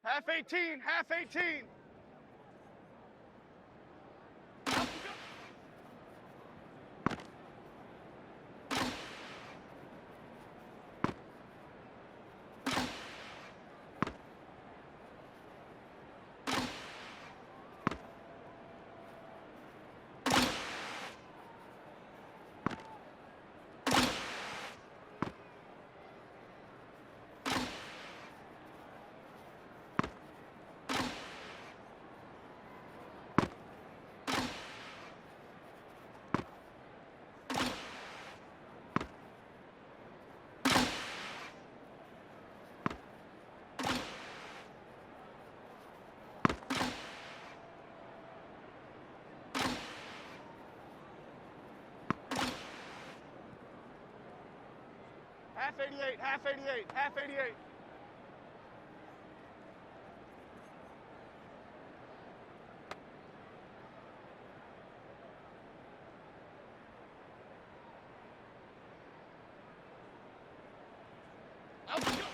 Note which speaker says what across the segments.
Speaker 1: Half 18, half 18. Half 88, half 88, half 88. Out we go.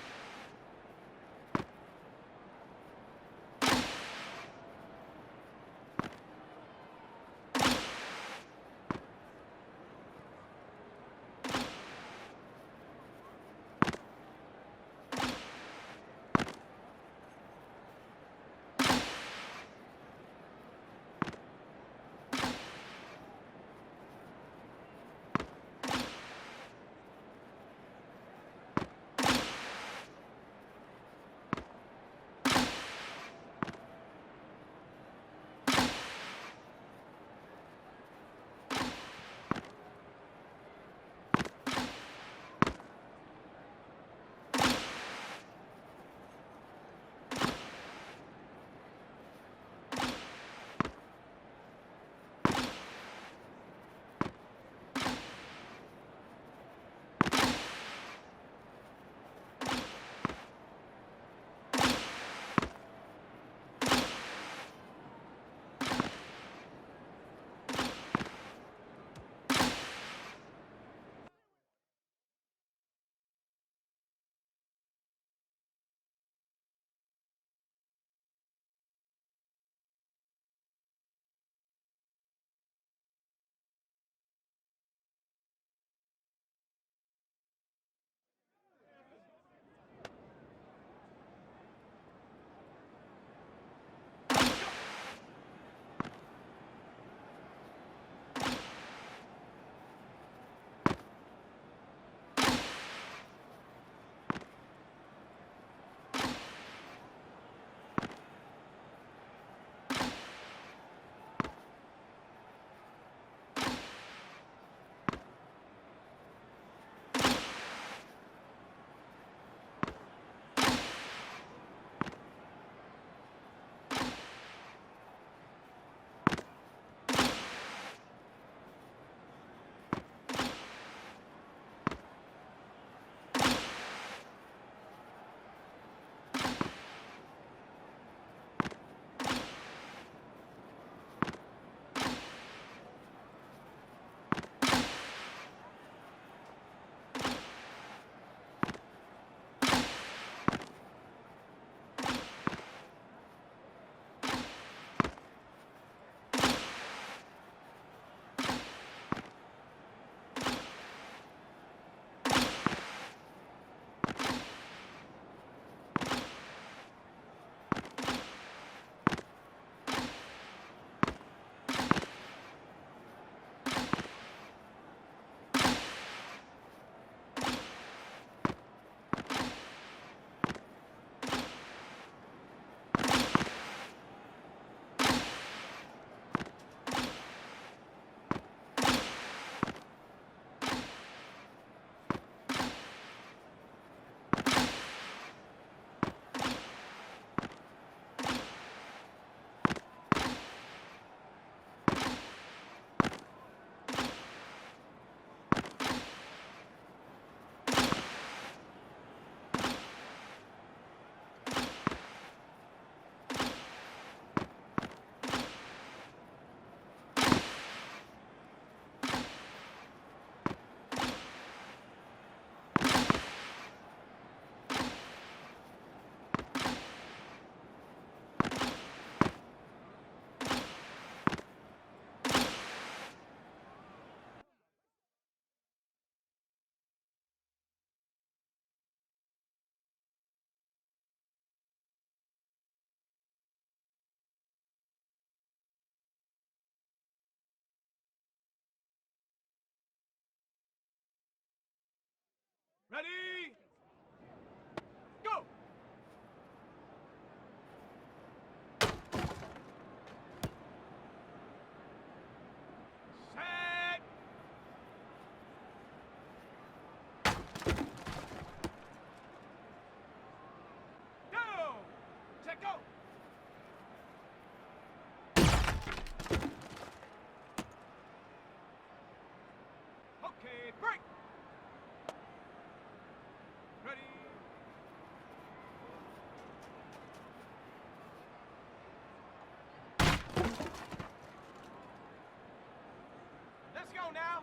Speaker 1: Ready? Go! Set! Go! Set, go! Okay, break! Ready? Let's go now!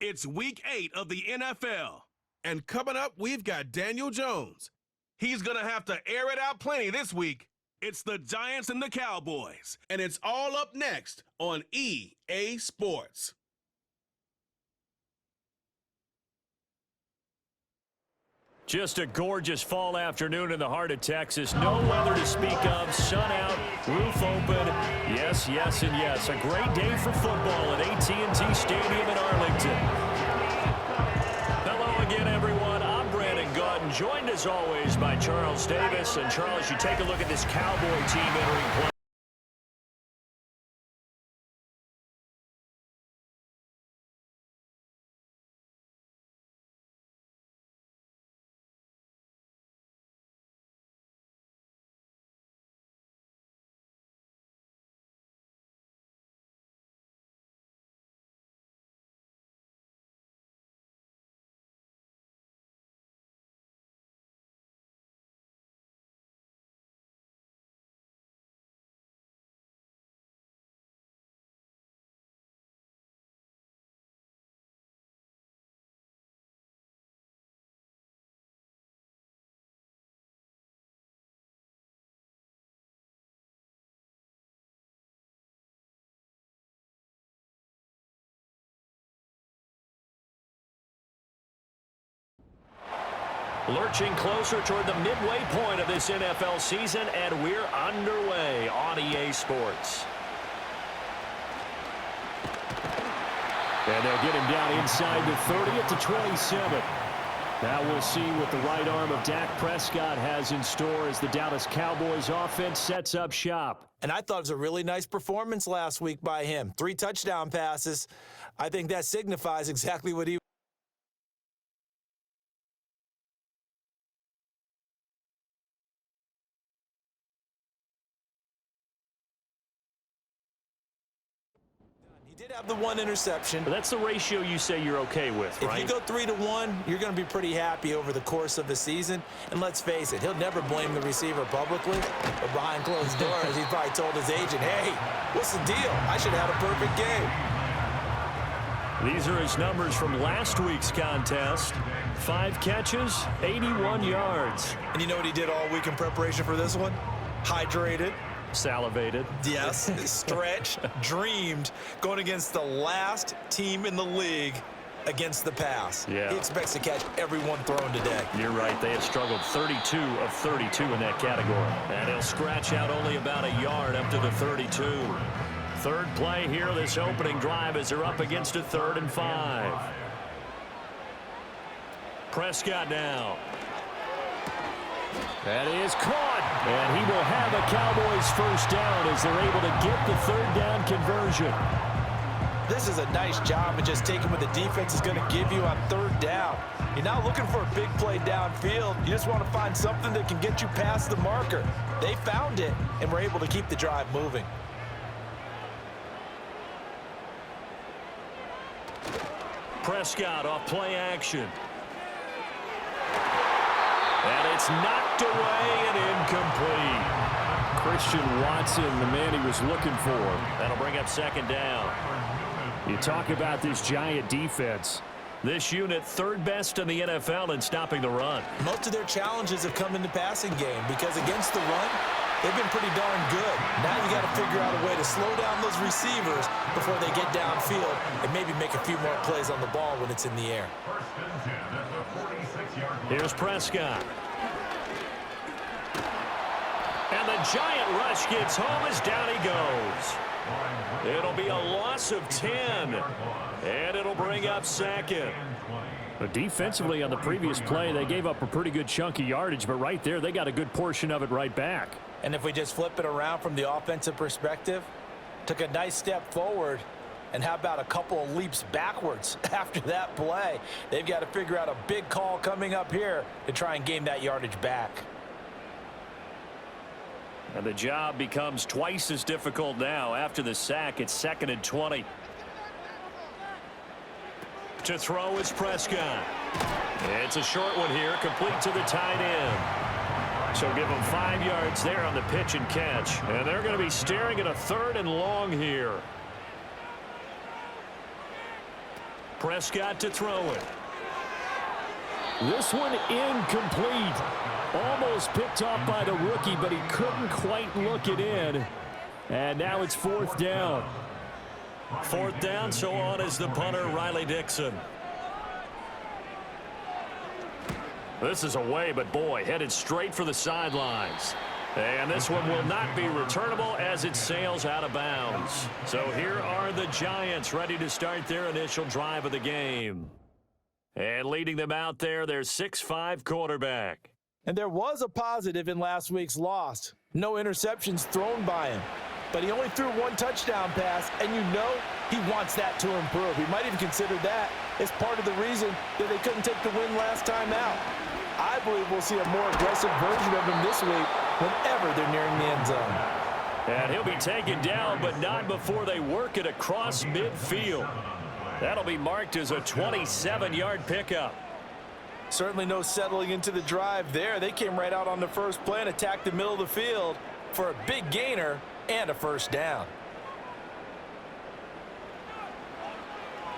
Speaker 2: It's Week 8 of the NFL. And coming up, we've got Daniel Jones. He's going to have to air it out plenty this week. It's the Giants and the Cowboys. And it's all up next on EA Sports.
Speaker 3: Just a gorgeous fall afternoon in the heart of Texas. No weather to speak of. Sun out, roof open. Yes, yes, and yes. A great day for football at AT&T Stadium in Arlington. Hello again, everyone. I'm Brandon Gautin, joined as always by Charles Davis. And Charles, you take a look at this Cowboy team entering play. Lurching closer toward the midway point of this NFL season, and we're underway on EA Sports. And they'll get him down inside the 30 at the 27. Now we'll see what the right arm of Dak Prescott has in store as the Dallas Cowboys offense sets up shop.
Speaker 4: And I thought it was a really nice performance last week by him. 3 touchdown passes. I think that signifies exactly what he did have the 1 interception.
Speaker 3: But that's the ratio you say you're okay with, right?
Speaker 4: If you go 3-1, you're going to be pretty happy over the course of the season. And let's face it, he'll never blame the receiver publicly. But behind closed doors, he probably told his agent, hey, what's the deal? I should have had a perfect game.
Speaker 3: These are his numbers from last week's contest. 5 catches, 81 yards.
Speaker 4: And you know what he did all week in preparation for this one? Hydrated.
Speaker 3: Salivated.
Speaker 4: Yes, stretched, dreamed, going against the last team in the league against the pass.
Speaker 3: Yeah.
Speaker 4: He expects to catch every one thrown today.
Speaker 3: You're right. They have struggled 32 of 32 in that category. And he'll scratch out only about a yard up to the 32. Third play here, this opening drive, as they're up against a 3rd and 5. Prescott now. That is caught, and he will have a Cowboys first down as they're able to get the 3rd down conversion.
Speaker 4: This is a nice job of just taking what the defense is going to give you on 3rd down. You're not looking for a big play downfield. You just want to find something that can get you past the marker. They found it, and were able to keep the drive moving.
Speaker 3: Prescott off play action. And it's knocked away and incomplete. Christian Watson, the man he was looking for. That'll bring up 2nd down. You talk about this Giant defense. This unit 3rd best in the NFL in stopping the run.
Speaker 4: Most of their challenges have come in the passing game because against the run, they've been pretty darn good. Now you got to figure out a way to slow down those receivers before they get downfield and maybe make a few more plays on the ball when it's in the air.
Speaker 3: Here's Prescott. And the Giant rush gets home as down he goes. It'll be a loss of 10. And it'll bring up 2nd. But defensively on the previous play, they gave up a pretty good chunk of yardage. But right there, they got a good portion of it right back.
Speaker 4: And if we just flip it around from the offensive perspective, took a nice step forward. And how about a couple of leaps backwards after that play? They've got to figure out a big call coming up here to try and gain that yardage back.
Speaker 3: And the job becomes twice as difficult now after the sack. It's 2nd and 20. To throw is Prescott. It's a short one here, complete to the tight end. So give them 5 yards there on the pitch and catch. And they're going to be staring at a 3rd and long here. Prescott to throw it.
Speaker 5: This one incomplete. Almost picked off by the rookie, but he couldn't quite look it in. And now it's 4th down.
Speaker 3: 4th down, so on is the punter, Riley Dixon. This is away, but boy, headed straight for the sidelines. And this one will not be returnable as it sails out of bounds. So here are the Giants ready to start their initial drive of the game. And leading them out there, their 6'5" quarterback.
Speaker 4: And there was a positive in last week's loss. No interceptions thrown by him. But he only threw 1 touchdown pass, and you know he wants that to improve. He might even consider that as part of the reason that they couldn't take the win last time out. I believe we'll see a more aggressive version of him this week whenever they're nearing the end zone.
Speaker 3: And he'll be taken down, but not before they work it across midfield. That'll be marked as a 27-yard pickup.
Speaker 4: Certainly no settling into the drive there. They came right out on the first play and attacked the middle of the field for a big gainer and a 1st down.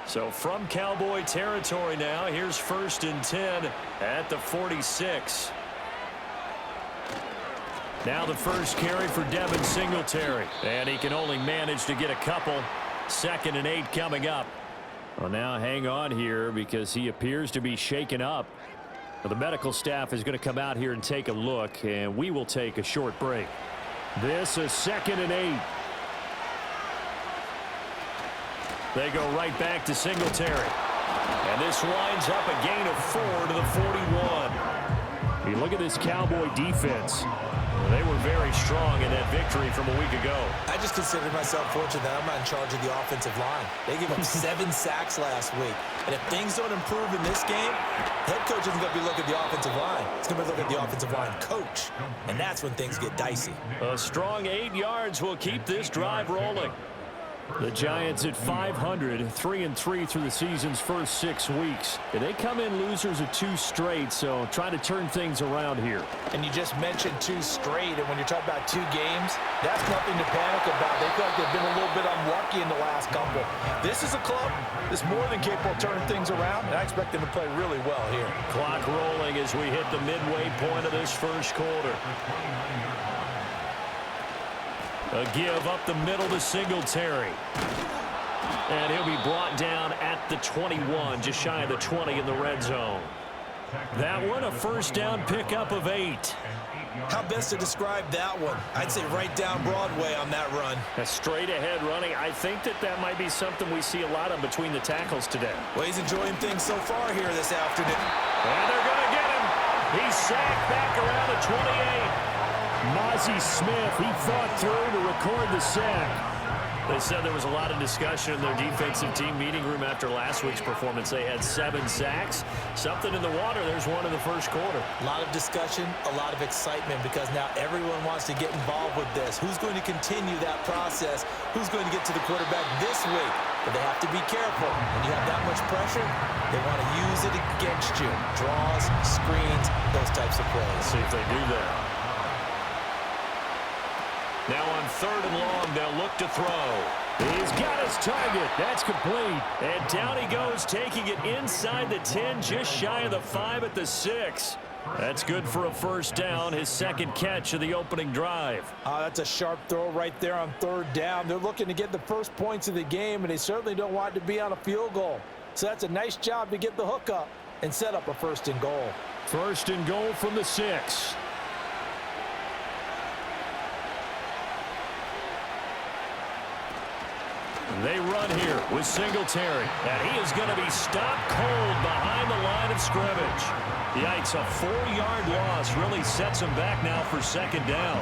Speaker 3: So from Cowboy territory now, here's 1st and 10 at the 46. Now the first carry for Devin Singletary. And he can only manage to get a couple. 2nd and 8 coming up.
Speaker 5: Well, now hang on here because he appears to be shaken up. Well, the medical staff is going to come out here and take a look, and we will take a short break. This is 2nd and 8. They go right back to Singletary. And this winds up a gain of 4 to the 41. You look at this Cowboy defense. They were very strong in that victory from a week ago.
Speaker 4: I just consider myself fortunate that I'm not in charge of the offensive line. They gave up 7 sacks last week. And if things don't improve in this game, head coach isn't going to be looking at the offensive line. He's going to be looking at the offensive line coach. And that's when things get dicey.
Speaker 3: A strong 8 yards will keep this drive rolling.
Speaker 5: The Giants at 500, 3-3 through the season's first 6 weeks. And they come in losers of 2 straight, so trying to turn things around here.
Speaker 4: And you just mentioned 2 straight, and when you're talking about 2 games, that's nothing to panic about. They feel like they've been a little bit unlucky in the last couple. This is a club that's more than capable of turning things around, and I expect them to play really well here.
Speaker 3: Clock rolling as we hit the midway point of this first quarter. A give up the middle to Singletary. And he'll be brought down at the 21, just shy of the 20 in the red zone. That one, a 1st down pickup of 8.
Speaker 4: How best to describe that one? I'd say right down Broadway on that run.
Speaker 3: A straight ahead running. I think that might be something we see a lot of between the tackles today.
Speaker 4: Well, he's enjoying things so far here this afternoon.
Speaker 3: And they're going to get him. He's sacked back around the 28.
Speaker 5: Mozzie Smith, he fought through to record the sack.
Speaker 3: They said there was a lot of discussion in their defensive team meeting room after last week's performance. They had 7 sacks. Something in the water. There's one in the first quarter.
Speaker 4: A lot of discussion, a lot of excitement because now everyone wants to get involved with this. Who's going to continue that process? Who's going to get to the quarterback this week? But they have to be careful. When you have that much pressure, they want to use it against you. Draws, screens, those types of plays.
Speaker 3: See if they do that. Now on 3rd and long, they'll look to throw.
Speaker 5: He's got his target. That's complete.
Speaker 3: And down he goes, taking it inside the 10, just shy of the 5 at the 6. That's good for a 1st down, his 2nd catch of the opening drive.
Speaker 4: That's a sharp throw right there on 3rd down. They're looking to get the first points of the game, and they certainly don't want it to be on a field goal. So that's a nice job to get the hook up and set up a 1st and goal.
Speaker 5: 1st and goal from the 6.
Speaker 3: They run here with Singletary, and he is going to be stopped cold behind the line of scrimmage. Yikes, a 4-yard loss really sets him back now for 2nd down.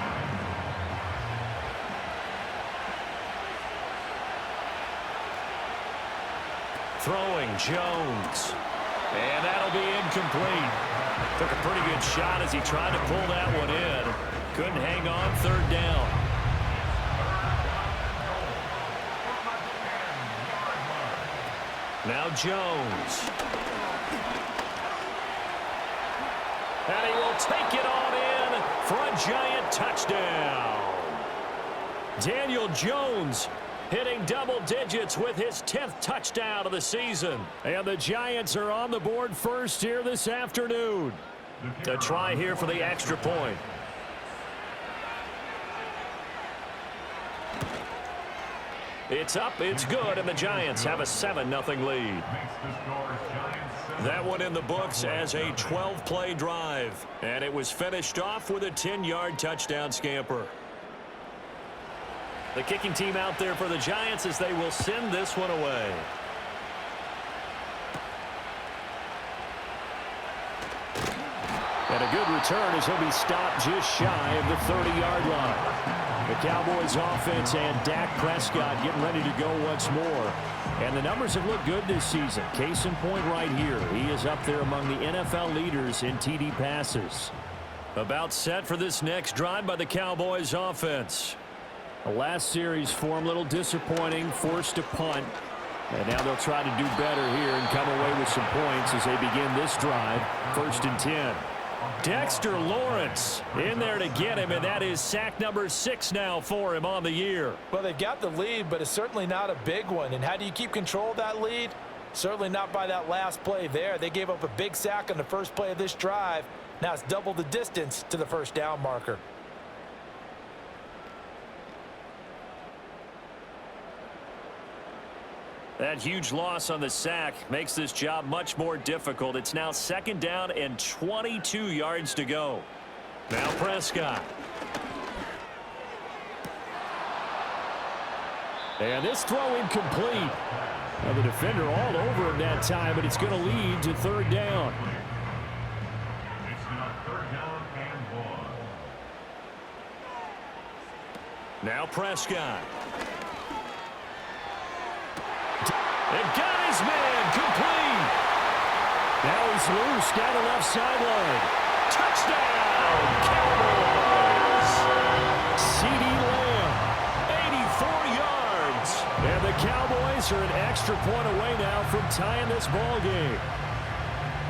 Speaker 3: Throwing Jones, and that'll be incomplete. Took a pretty good shot as he tried to pull that one in. Couldn't hang on, 3rd down. Now Jones. And he will take it on in for a Giant touchdown. Daniel Jones hitting double digits with his 10th touchdown of the season. And the Giants are on the board first here this afternoon. A try here for the extra point. It's up, it's good, and the Giants have a 7-0 lead. That one in the books as a 12-play drive. And it was finished off with a 10-yard touchdown scamper. The kicking team out there for the Giants as they will send this one away. And a good return as he'll be stopped just shy of the 30-yard line. The Cowboys offense and Dak Prescott getting ready to go once more. And the numbers have looked good this season. Case in point right here. He is up there among the NFL leaders in TD passes. About set for this next drive by the Cowboys offense. The last series for him, a little disappointing, forced to punt. And now they'll try to do better here and come away with some points as they begin this drive. 1st and 10. Dexter Lawrence in there to get him, and that is sack number 6 now for him on the year.
Speaker 4: Well, they got the lead, but it's certainly not a big one. And how do you keep control of that lead? Certainly not by that last play there. They gave up a big sack on the first play of this drive. Now it's double the distance to the first down marker.
Speaker 3: That huge loss on the sack makes this job much more difficult. It's now 2nd down and 22 yards to go. Now Prescott. And this throw incomplete. Now the defender all over him that time, but it's going to lead to 3rd down.
Speaker 6: It's now 3rd down and 1.
Speaker 3: Now Prescott. And got his man complete. Now he's loose down the left sideline. Touchdown, Cowboys. CeeDee Lamb, 84 yards. And the Cowboys are an extra point away now from tying this ball game.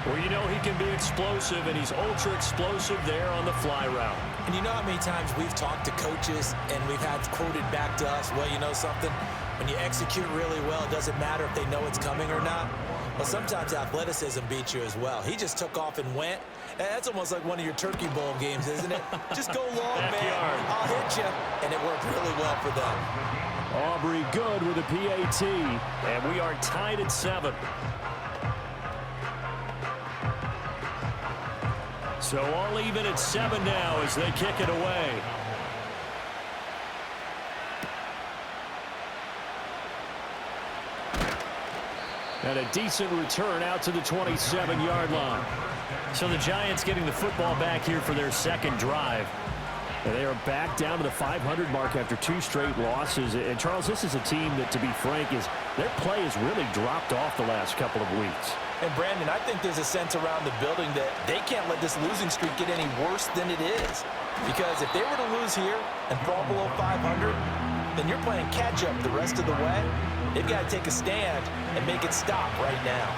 Speaker 3: Well, you know he can be explosive, and he's ultra explosive there on the fly route.
Speaker 4: And you know how many times we've talked to coaches and we've had quoted back to us, well, you know something? When you execute really well, it doesn't matter if they know it's coming or not. Well, sometimes athleticism beats you as well. He just took off and went. And that's almost like one of your Turkey Bowl games, isn't it? Just go long, man. I'll hit you. And it worked really well for them.
Speaker 3: Aubrey good with a PAT. And we are tied at 7. So all even at 7 now as they kick it away. And a decent return out to the 27-yard line. So the Giants getting the football back here for their 2nd drive. And they are back down to the 500 mark after 2 straight losses. And, Charles, this is a team that, to be frank, their play has really dropped off the last couple of weeks.
Speaker 4: And, Brandon, I think there's a sense around the building that they can't let this losing streak get any worse than it is. Because if they were to lose here and fall below 500, then you're playing catch-up the rest of the way. They've got to take a stand and make it stop right now.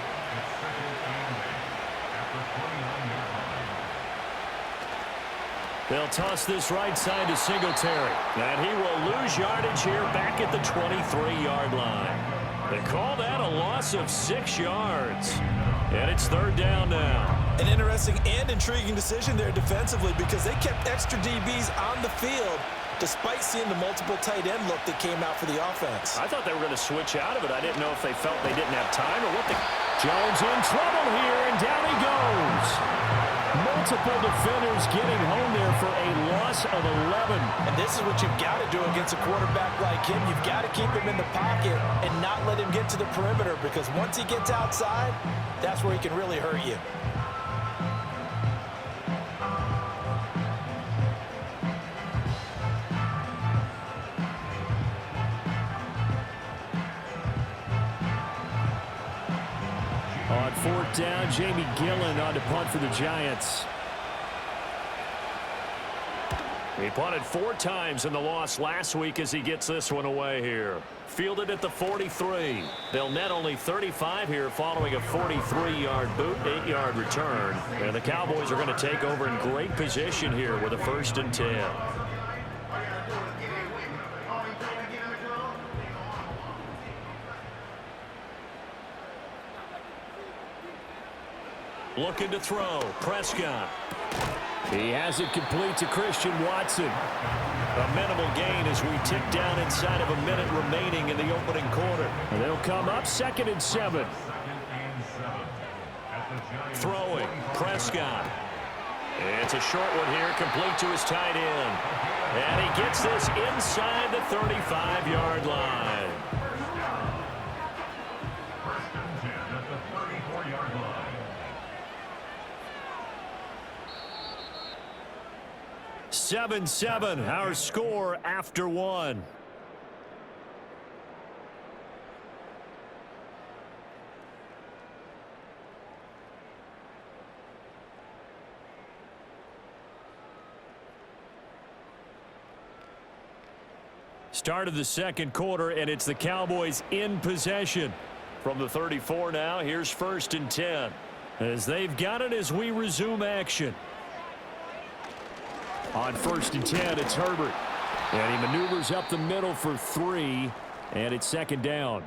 Speaker 3: They'll toss this right side to Singletary. And he will lose yardage here back at the 23-yard line. They call that a loss of 6 yards. And it's 3rd down now.
Speaker 4: An interesting and intriguing decision there defensively because they kept extra DBs on the field despite seeing the multiple tight end look that came out for the offense.
Speaker 3: I thought they were going to switch out of it. I didn't know if they felt they didn't have time or what. Jones in trouble here, and down he goes. Multiple defenders getting home there for a loss of 11.
Speaker 4: And this is what you've got to do against a quarterback like him. You've got to keep him in the pocket and not let him get to the perimeter because once he gets outside, that's where he can really hurt you.
Speaker 3: On 4th down, Jamie Gillen on to punt for the Giants. He punted 4 times in the loss last week as he gets this one away here. Fielded at the 43. They'll net only 35 here following a 43-yard boot, 8-yard return. And the Cowboys are going to take over in great position here with a 1st and 10. Looking to throw. Prescott.
Speaker 5: He has it complete to Christian Watson.
Speaker 3: A minimal gain as we tick down inside of a minute remaining in the opening quarter.
Speaker 5: And they'll come up 2nd and 7.
Speaker 3: Throwing. Prescott. It's a short one here, complete to his tight end. And he gets this inside the 35-yard line.
Speaker 6: First and 10 at the 34-yard line.
Speaker 5: Seven, our score after one. Start of the second quarter, and it's the Cowboys in possession.
Speaker 3: From the 34 now, here's 1st and 10.
Speaker 5: As they've got it as we resume action. On 1st and 10, it's Herbert. And he maneuvers up the middle for 3, and it's 2nd down.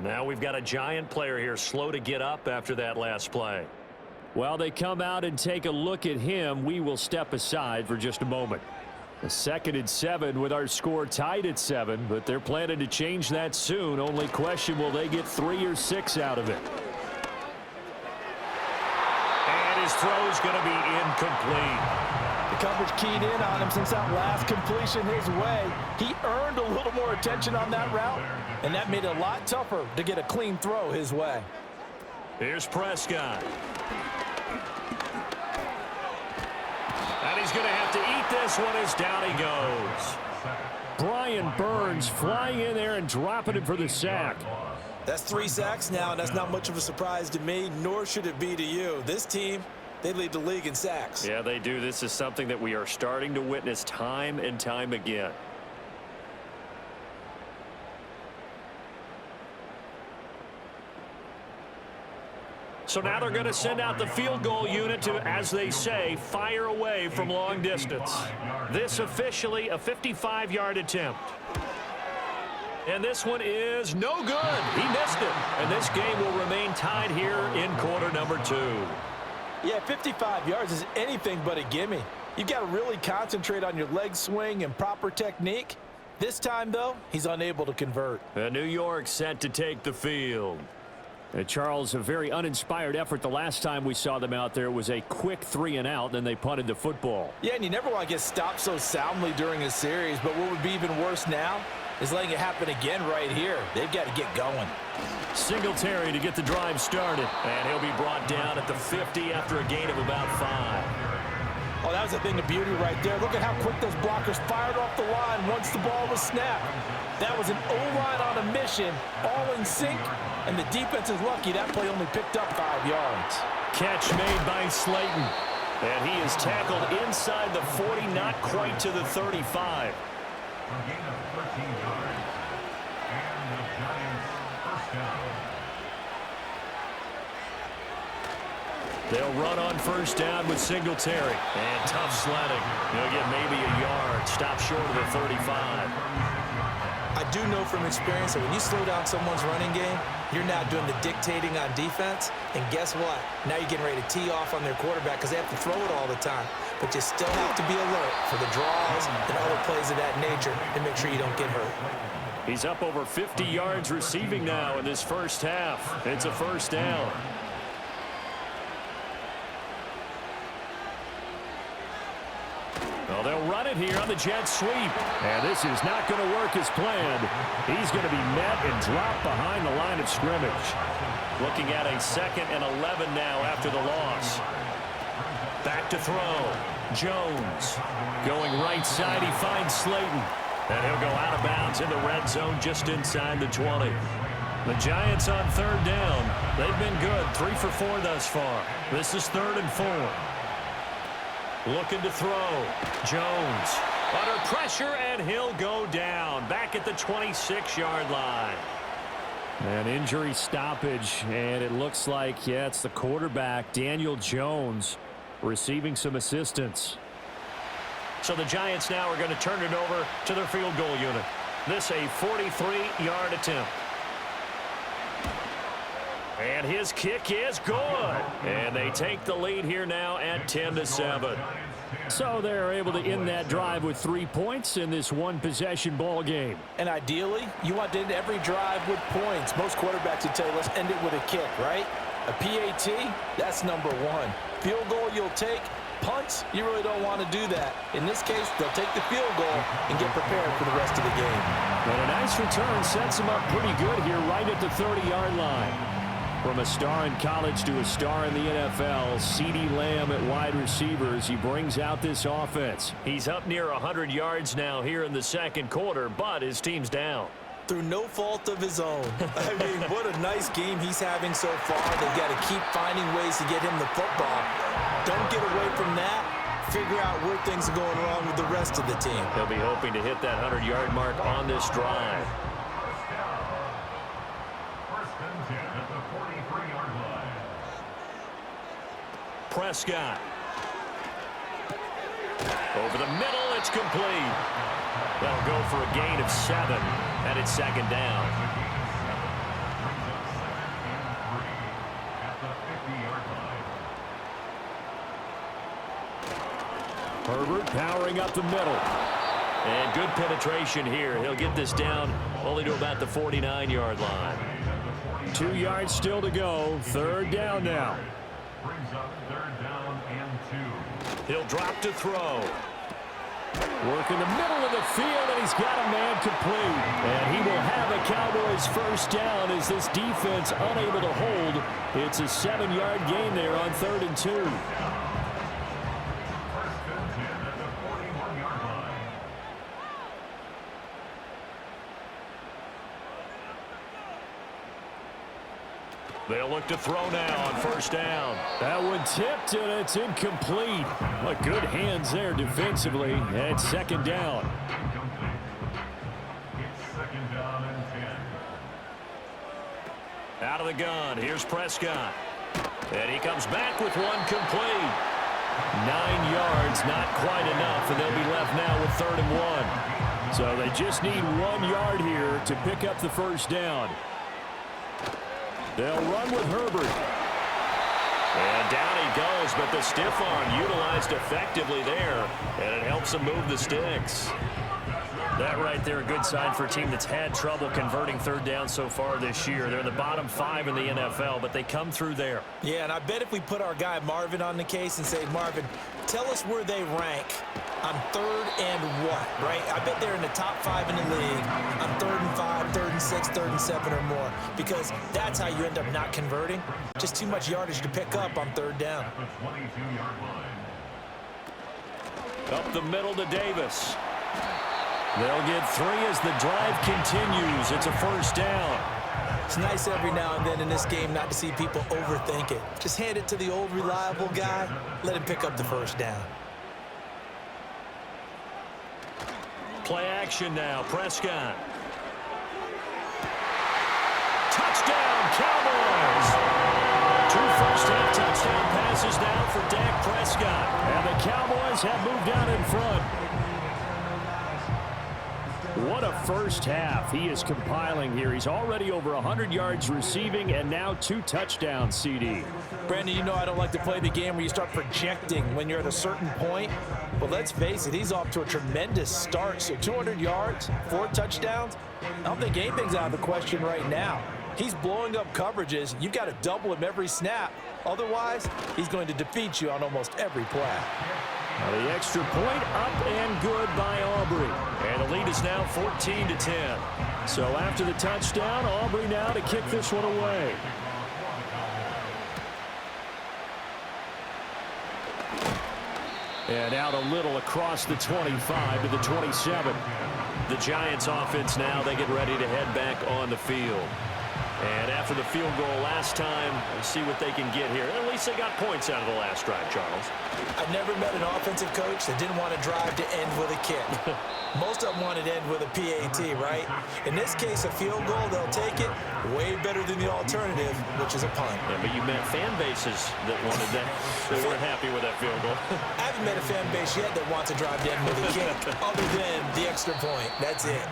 Speaker 3: Now we've got a Giant player here slow to get up after that last play.
Speaker 5: While they come out and take a look at him, we will step aside for just a moment. A 2nd and 7 with our score tied at 7, but they're planning to change that soon. Only question, will they get 3 or 6 out of it?
Speaker 3: And his throw's going to be incomplete.
Speaker 4: The coverage keyed in on him since that last completion his way. He earned a little more attention on that route, and that made it a lot tougher to get a clean throw his way.
Speaker 3: Here's Prescott. And he's going to have to eat this one as down he goes.
Speaker 5: Brian Burns flying in there and dropping him for the sack.
Speaker 4: That's 3 sacks now, and that's not much of a surprise to me, nor should it be to you. This team, they lead the league in sacks.
Speaker 3: Yeah, they do. This is something that we are starting to witness time and time again. So now they're going to send out the field goal unit to, as they say, fire away from long distance. This officially a 55-yard attempt. And this one is no good. He missed it. And this game will remain tied here in quarter number 2.
Speaker 4: Yeah, 55 yards is anything but a gimme. You've got to really concentrate on your leg swing and proper technique. This time, though, he's unable to convert.
Speaker 3: And New York set to take the field.
Speaker 5: Charles, a very uninspired effort the last time we saw them out there. It was a quick 3 and out, then they punted the football.
Speaker 4: Yeah, and you never want to get stopped so soundly during a series, but what would be even worse now is letting it happen again right here. They've got to get going.
Speaker 5: Singletary to get the drive started.
Speaker 3: And he'll be brought down at the 50 after a gain of about 5.
Speaker 4: Oh, that was a thing of beauty right there. Look at how quick those blockers fired off the line once the ball was snapped. That was an O-line on a mission, all in sync, and the defense is lucky that play only picked up 5 yards.
Speaker 5: Catch made by Slayton.
Speaker 3: And he is tackled inside the 40, not quite to the 35.
Speaker 6: A gain of 13 yards. And the Giants first down.
Speaker 5: They'll run on first down with Singletary.
Speaker 3: And tough sledding. He'll get maybe a yard. Stop short of the 35.
Speaker 4: I do know from experience that when you slow down someone's running game, you're now doing the dictating on defense. And guess what? Now you're getting ready to tee off on their quarterback because they have to throw it all the time. But you still have to be alert for the draws and other plays of that nature to make sure you don't get hurt.
Speaker 5: He's up over 50 yards receiving now in this first half. It's a first down. Well, they'll run it here on the jet sweep. And this is not going to work as planned. He's going to be met and dropped behind the line of scrimmage.
Speaker 3: Looking at a 2nd and 11 now after the loss. Back to throw. Jones.
Speaker 5: Going right side, he finds Slayton.
Speaker 3: And he'll go out of bounds in the red zone just inside the 20.
Speaker 5: The Giants on 3rd down. They've been good, 3 for 4 thus far. This is 3rd and 4.
Speaker 3: Looking to throw. Jones under pressure, and he'll go down back at the 26-yard line.
Speaker 5: An injury stoppage, and it looks like, yeah, it's the quarterback, Daniel Jones, receiving some assistance.
Speaker 3: So the Giants now are going to turn it over to their field goal unit. This a 43-yard attempt. And his kick is good. And they take the lead here now at 10-7.
Speaker 5: So they're able to end that drive with 3 points in this one-possession ball game.
Speaker 4: And ideally, you want to end every drive with points. Most quarterbacks would tell you, let's end it with a kick, right? A PAT, that's number one. Field goal you'll take. Punts, you really don't want to do that. In this case, they'll take the field goal and get prepared for the rest of the game.
Speaker 5: And a nice return sets them up pretty good here right at the 30-yard line. From a star in college to a star in the NFL, CeeDee Lamb at wide receivers, he brings out this offense.
Speaker 3: He's up near 100 yards now here in the second quarter, but his team's down.
Speaker 4: Through no fault of his own. I mean, what a nice game he's having so far. They've got to keep finding ways to get him the football. Don't get away from that. Figure out where things are going wrong with the rest of the team.
Speaker 3: He'll be hoping to hit that 100-yard mark on this drive.
Speaker 6: First and 10 at the 43-yard line.
Speaker 3: Prescott. Over the middle, it's complete. That'll go for a gain of 7, and it's second down.
Speaker 5: Herbert powering up the middle.
Speaker 3: And good penetration here. He'll get this down only to about the 49-yard line.
Speaker 5: 2 yards still to go. Third down now.
Speaker 6: Brings up third down and 2.
Speaker 3: He'll drop to throw.
Speaker 5: Work in the middle of the field, and he's got a man complete. And he will have a Cowboys first down as this defense unable to hold. It's a 7-yard gain there on 3rd and 2.
Speaker 6: First and 10 at the 41-yard line.
Speaker 3: They'll look to throw now on first down.
Speaker 5: That one tipped, and it's incomplete. But good hands there defensively. And second down.
Speaker 6: Incomplete. It's second down and 10.
Speaker 3: Out of the gun, here's Prescott. And he comes back with one complete.
Speaker 5: 9 yards, not quite enough, and they'll be left now with 3rd and 1. So they just need 1 yard here to pick up the first down. They'll run with Herbert.
Speaker 3: And down he goes, but the stiff arm utilized effectively there, and it helps him move the sticks.
Speaker 5: That right there, a good sign for a team that's had trouble converting third down so far this year. They're in the bottom 5 in the NFL, but they come through there.
Speaker 4: Yeah, and I bet if we put our guy Marvin on the case and say, Marvin, tell us where they rank on 3rd and what, right? I bet they're in the top 5 in the league on 3rd and 5, 3rd and 6, 3rd and 7 or more, because that's how you end up not converting. Just too much yardage to pick up on 3rd down.
Speaker 6: At the 22-yard line.
Speaker 3: Up the middle to Davis.
Speaker 5: They'll get 3 as the drive continues. It's a first down.
Speaker 4: It's nice every now and then in this game not to see people overthink it. Just hand it to the old reliable guy. Let him pick up the first down.
Speaker 3: Play action now, Prescott. Touchdown, Cowboys! 2 first-half touchdown passes now for Dak Prescott.
Speaker 5: And the Cowboys have moved out in front. What a first half he is compiling here. He's already over 100 yards receiving and now 2 touchdowns, CD.
Speaker 4: Brandon, you know I don't like to play the game where you start projecting when you're at a certain point. But let's face it, he's off to a tremendous start. So 200 yards, 4 touchdowns. I don't think anything's out of the question right now. He's blowing up coverages. You've got to double him every snap. Otherwise, he's going to defeat you on almost every play.
Speaker 5: Now the extra point up and good by Aubrey.
Speaker 3: And the lead is now 14-10.
Speaker 5: So after the touchdown, Aubrey now to kick this one away. And out a little across the 25 to the 27.
Speaker 3: The Giants offense now, they get ready to head back on the field. And after the field goal last time, we'll see what they can get here. At least they got points out of the last drive, Charles.
Speaker 4: I've never met an offensive coach that didn't want to drive to end with a kick. Most of them wanted to end with a PAT, right? In this case, a field goal, they'll take it. Way better than the alternative, which is a punt.
Speaker 3: Yeah, but you met fan bases that wanted that. They weren't happy with that field goal.
Speaker 4: I haven't met a fan base yet that wants to drive to end with a kick, other than the extra point. That's it.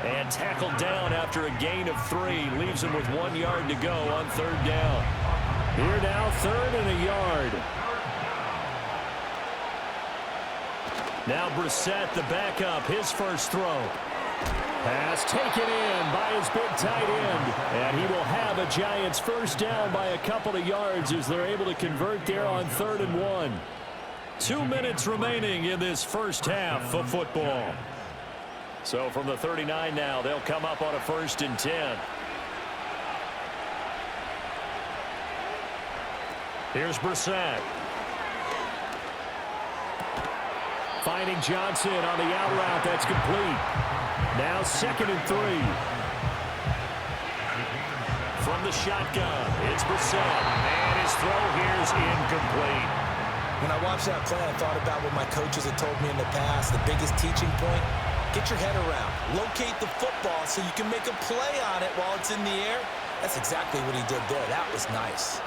Speaker 3: And tackled down after a gain of 3, leaves him with 1 yard to go on 3rd down. Here now, 3rd and a yard. Now Brissett, the backup, his first throw. Pass taken in by his big tight end. And he will have a Giants first down by a couple of yards as they're able to convert there on 3rd and 1. 2 minutes remaining in this first half of football. So from the 39 now, they'll come up on a 1st and 10. Here's Brissett. Finding Johnson on the out route. That's complete. Now 2nd and 3. From the shotgun, it's Brissett. And his throw here is incomplete.
Speaker 4: When I watched that play, I thought about what my coaches had told me in the past. The biggest teaching point, get your head around. Locate the football so you can make a play on it while it's in the air. That's exactly what he did there. That was nice.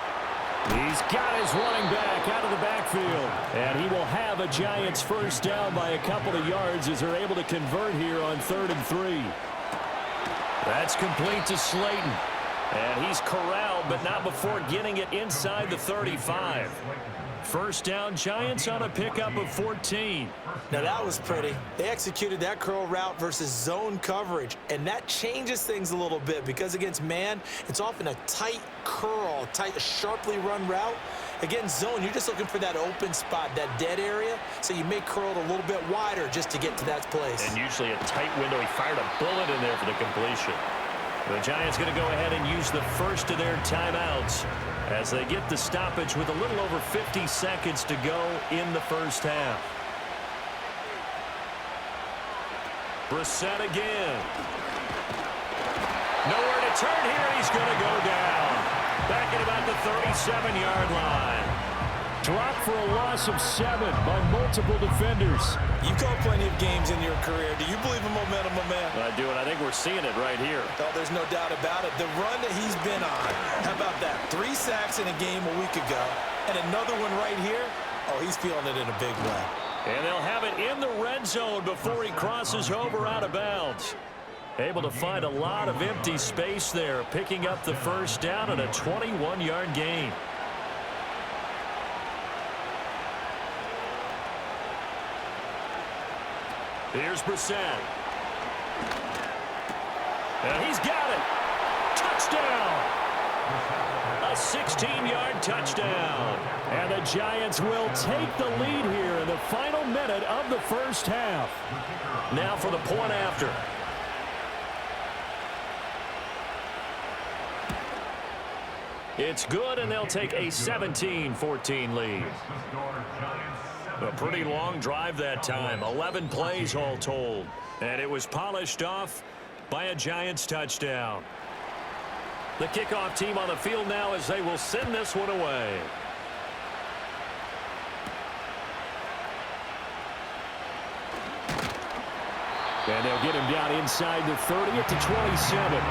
Speaker 3: He's got his running back out of the backfield. And he will have a Giants first down by a couple of yards as they're able to convert here on 3rd and 3. That's complete to Slayton. And he's corralled, but not before getting it inside the 35. First down, Giants on a pickup of 14.
Speaker 4: Now that was pretty. They executed that curl route versus zone coverage, and that changes things a little bit because against man, it's often a tight curl, sharply run route. Against zone, you're just looking for that open spot, that dead area, so you may curl it a little bit wider just to get to that place.
Speaker 3: And usually a tight window. He fired a bullet in there for the completion. The Giants going to go ahead and use the first of their timeouts as they get the stoppage with a little over 50 seconds to go in the first half. Brissett again. Nowhere to turn here, and he's going to go down. Back at about the 37-yard line. Dropped for a loss of 7 by multiple defenders.
Speaker 4: You've called plenty of games in your career. Do you believe in momentum, my man?
Speaker 3: I do, and I think we're seeing it right here.
Speaker 4: Oh, there's no doubt about it. The run that he's been on. How about that? 3 sacks in a game a week ago, and another one right here. Oh, he's feeling it in a big way.
Speaker 3: And they'll have it in the red zone before he crosses over out of bounds. Able to find a lot of empty space there, picking up the first down and a 21-yard gain. Here's Brissett. And he's got it. Touchdown. A 16-yard touchdown. And the Giants will take the lead here in the final minute of the first half. Now for the point after. It's good, and they'll take a 17-14 lead. A pretty long drive that time. 11 plays all told. And it was polished off by a Giants touchdown. The kickoff team on the field now as they will send this one away. And they'll get him down inside the 30 at the 27.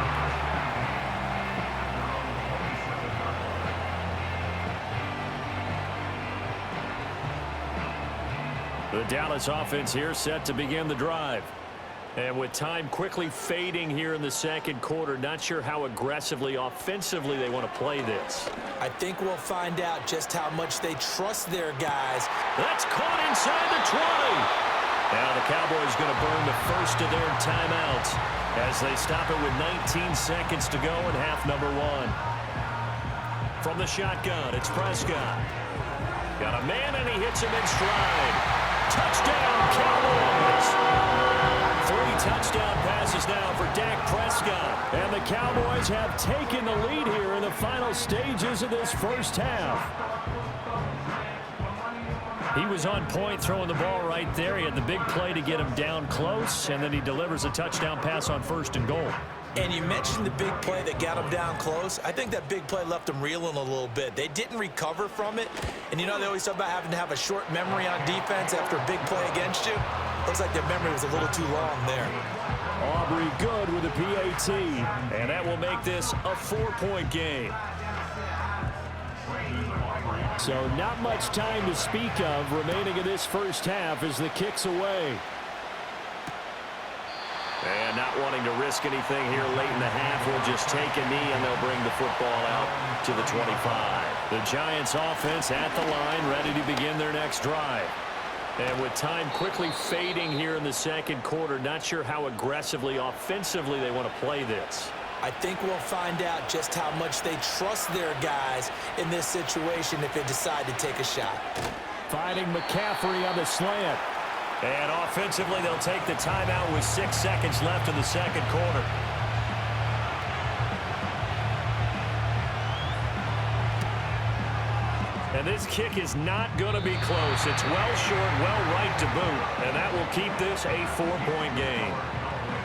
Speaker 3: The Dallas offense here set to begin the drive. And with time quickly fading here in the second quarter, not sure how aggressively, offensively they want to play this.
Speaker 4: I think we'll find out just how much they trust their guys.
Speaker 3: That's caught inside the 20. Now the Cowboys going to burn the first of their timeouts as they stop it with 19 seconds to go in half number 1. From the shotgun, it's Prescott. Got a man, and he hits him in stride. Touchdown, Cowboys! 3 touchdown passes now for Dak Prescott. And the Cowboys have taken the lead here in the final stages of this first half. He was on point throwing the ball right there. He had the big play to get him down close, and then he delivers a touchdown pass on 1st and goal.
Speaker 4: And you mentioned the big play that got him down close. I think that big play left him reeling a little bit. They didn't recover from it. And you know they always talk about having to have a short memory on defense after a big play against you. Looks like their memory was a little too long there.
Speaker 3: Aubrey good with a PAT. And that will make this a 4-point game. So not much time to speak of remaining in this first half as the kick's away. And not wanting to risk anything here late in the half, will just take a knee, and they'll bring the football out to the 25. The Giants offense at the line, ready to begin their next drive. And with time quickly fading here in the second quarter, not sure how aggressively, offensively they want to play this.
Speaker 4: I think we'll find out just how much they trust their guys in this situation if they decide to take a shot.
Speaker 5: Finding McCaffrey on the slant.
Speaker 3: And offensively, they'll take the timeout with 6 seconds left in the second quarter. And this kick is not going to be close. It's well short, well right to boot. And that will keep this a 4-point game.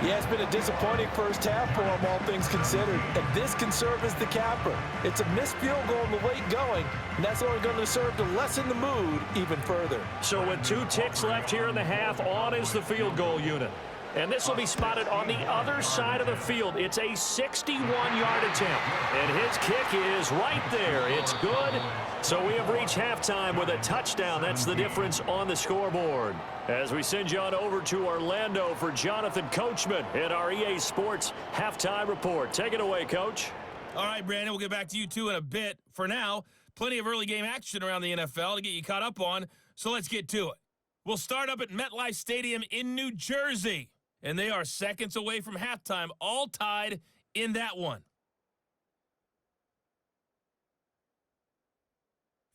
Speaker 4: Yeah, it's been a disappointing first half for them, all things considered. And this can serve as the capper. It's a missed field goal in the late going, and that's only going to serve to lessen the mood even further.
Speaker 3: So with 2 ticks left here in the half, on is the field goal unit. And this will be spotted on the other side of the field. It's a 61-yard attempt. And his kick is right there. It's good. So we have reached halftime with a touchdown. That's the difference on the scoreboard. As we send you on over to Orlando for Jonathan Coachman in our EA Sports Halftime Report. Take it away, Coach.
Speaker 7: All right, Brandon, we'll get back to you, too, in a bit. For now, plenty of early game action around the NFL to get you caught up on, so let's get to it. We'll start up at MetLife Stadium in New Jersey, and they are seconds away from halftime, all tied in that one.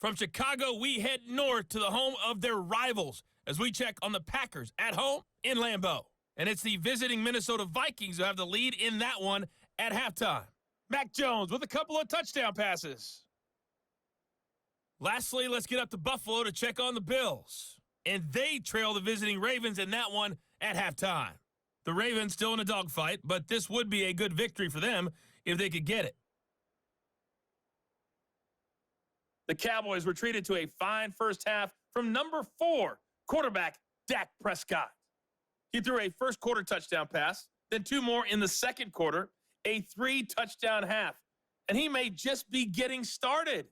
Speaker 7: From Chicago, we head north to the home of their rivals as we check on the Packers at home in Lambeau. And it's the visiting Minnesota Vikings who have the lead in that one at halftime. Mac Jones with a couple of touchdown passes. Lastly, let's get up to Buffalo to check on the Bills. And they trail the visiting Ravens in that one at halftime. The Ravens still in a dogfight, but this would be a good victory for them if they could get it. The Cowboys were treated to a fine first half from number 4, quarterback Dak Prescott. He threw a first quarter touchdown pass, then 2 more in the second quarter, a 3-touchdown half. And he may just be getting started.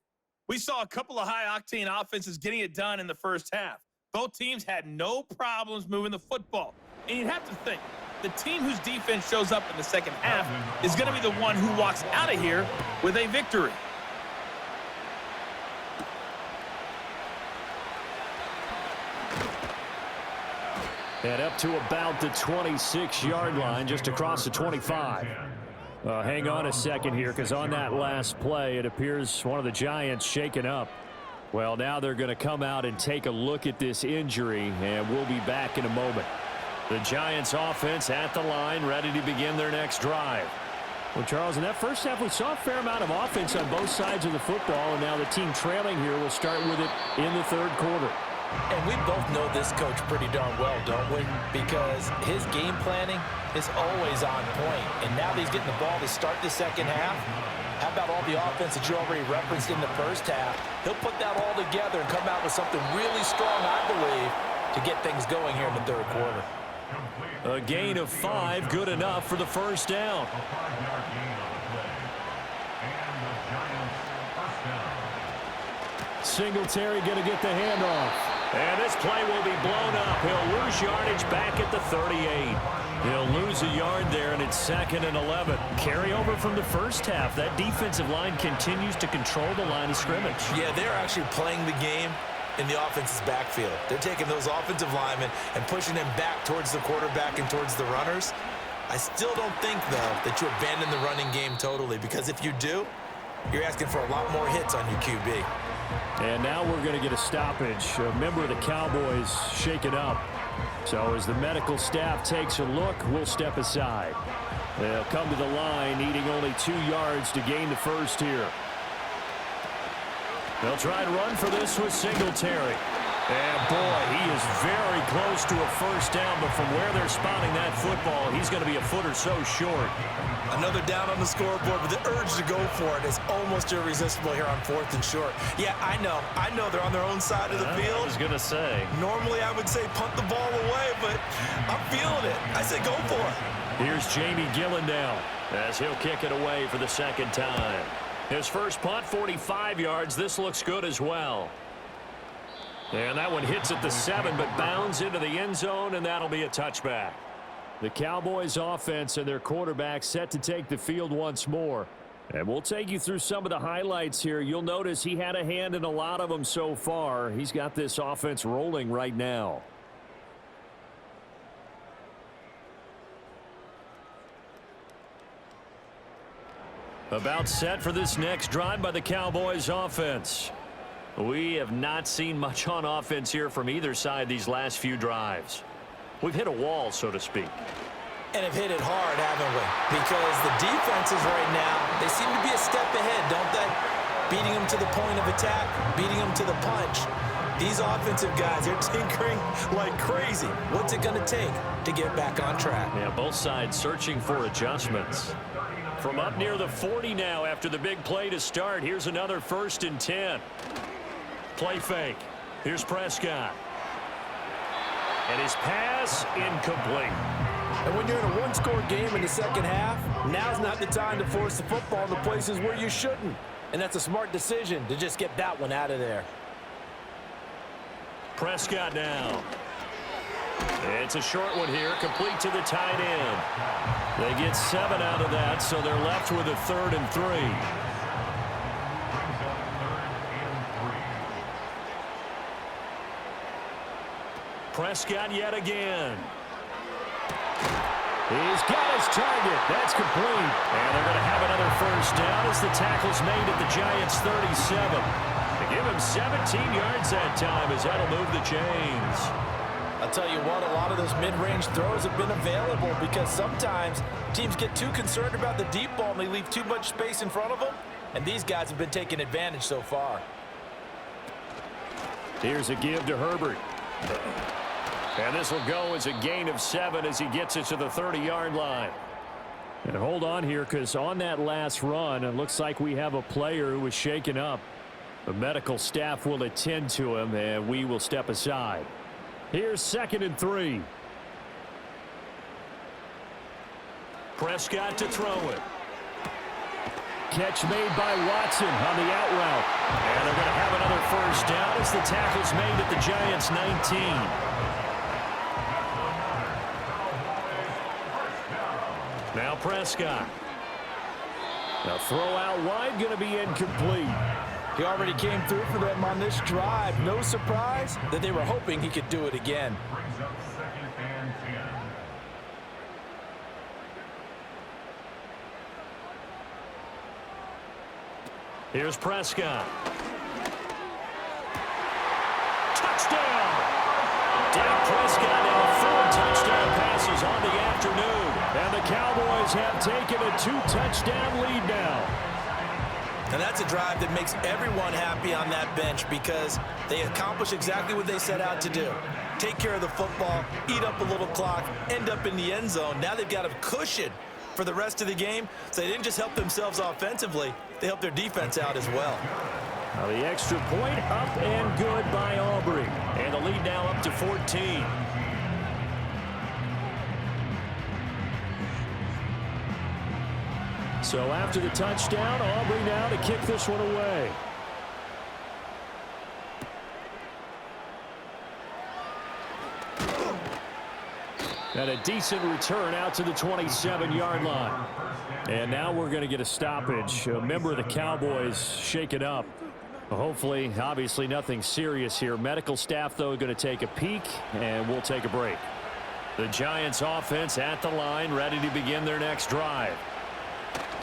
Speaker 7: We saw a couple of high-octane offenses getting it done in the first half. Both teams had no problems moving the football. And you'd have to think, the team whose defense shows up in the second half is going to be the one who walks out of here with a victory.
Speaker 5: And up to about the 26-yard line, just across the 25. Hang on a second here, because on that last play, it appears one of the Giants shaken up. Well, now they're going to come out and take a look at this injury, and we'll be back in a moment. The Giants offense at the line, ready to begin their next drive. Well, Charles, in that first half, we saw a fair amount of offense on both sides of the football, and now the team trailing here will start with it in the third quarter.
Speaker 4: And we both know this coach pretty darn well, don't we? Because his game planning is always on point. And now that he's getting the ball to start the second half, how about all the offense that you already referenced in the first half? He'll put that all together and come out with something really strong, I believe, to get things going here in the third quarter.
Speaker 3: A gain of 5, good enough for the first down.
Speaker 6: A 5-yard gain on the play. And the Giants first down.
Speaker 5: Singletary going to get the handoff.
Speaker 3: And this play will be blown up. He'll lose yardage back at the 38. He'll lose a yard there, and it's 2nd and 11.
Speaker 5: Carry over from the first half. That defensive line continues to control the line of scrimmage.
Speaker 4: Yeah, they're actually playing the game in the offense's backfield. They're taking those offensive linemen and pushing them back towards the quarterback and towards the runners. I still don't think, though, that you abandon the running game totally, because if you do, you're asking for a lot more hits on your QB.
Speaker 5: And now we're going to get a stoppage. A member of the Cowboys shaken up. So as the medical staff takes a look, we'll step aside. They'll come to the line, needing only 2 yards to gain the first here. They'll try and run for this with Singletary. And, boy, he is very close to a first down, but from where they're spotting that football, he's going to be a foot or so short.
Speaker 4: Another down on the scoreboard, but the urge to go for it is almost irresistible here on 4th and short. Yeah, I know they're on their own side of the field.
Speaker 3: I was going to say.
Speaker 4: Normally I would say punt the ball away, but I'm feeling it. I say go for it.
Speaker 3: Here's Jamie Gillendow as he'll kick it away for the second time. His first punt, 45 yards. This looks good as well. And that one hits at the 7, but bounds into the end zone, and that'll be a touchback.
Speaker 5: The Cowboys offense and their quarterback set to take the field once more. And we'll take you through some of the highlights here. You'll notice he had a hand in a lot of them so far. He's got this offense rolling right now. About set for this next drive by the Cowboys offense. We have not seen much on offense here from either side these last few drives. We've hit a wall, so to speak.
Speaker 4: And have hit it hard, haven't we? Because the defenses right now, they seem to be a step ahead, don't they? Beating them to the point of attack, beating them to the punch. These offensive guys are tinkering like crazy. What's it going to take to get back on track?
Speaker 5: Yeah, both sides searching for adjustments. From up near the 40 now after the big play to start. Here's another 1st and 10. Play fake. Here's Prescott. And his pass incomplete.
Speaker 4: And when you're in a one-score game in the second half, now's not the time to force the football in the places where you shouldn't. And that's a smart decision to just get that one out of there.
Speaker 5: Prescott now. It's a short one here, complete to the tight end. They get 7 out of that, so they're left with a 3rd and 3. Prescott yet again. He's got his target. That's complete. And they're going to have another 1st down as the tackle's made at the Giants' 37. They give him 17 yards that time as that'll move the chains.
Speaker 4: I'll tell you what, a lot of those mid-range throws have been available because sometimes teams get too concerned about the deep ball and they leave too much space in front of them. And these guys have been taking advantage so far.
Speaker 5: Here's a give to Herbert. And this will go as a gain of 7 as he gets it to the 30-yard line. And hold on here, because on that last run, it looks like we have a player who was shaken up. The medical staff will attend to him, and we will step aside. Here's 2nd and 3. Prescott to throw it. Catch made by Watson on the out route. And they're going to have another 1st down as the tackle's made at the Giants' 19. Now Prescott. Now throw out wide, going to be incomplete.
Speaker 4: He already came through for them on this drive. No surprise that they were hoping he could do it again.
Speaker 6: Brings up 2nd and 10.
Speaker 5: Here's Prescott. Touchdown! Dak Prescott now 4 touchdown passes on the afternoon. And the Cowboys have taken a 2-touchdown lead now.
Speaker 4: And that's a drive that makes everyone happy on that bench because they accomplish exactly what they set out to do. Take care of the football, eat up a little clock, end up in the end zone. Now they've got a cushion for the rest of the game, so they didn't just help themselves offensively, they helped their defense out as well.
Speaker 5: Now the extra point up and good by Aubrey. And the lead now up to 14. So after the touchdown, Aubrey now to kick this one away. And a decent return out to the 27-yard line. And now we're going to get a stoppage. A member of the Cowboys shaken up. Hopefully, obviously nothing serious here. Medical staff, though, going to take a peek, and we'll take a break. The Giants offense at the line, ready to begin their next drive.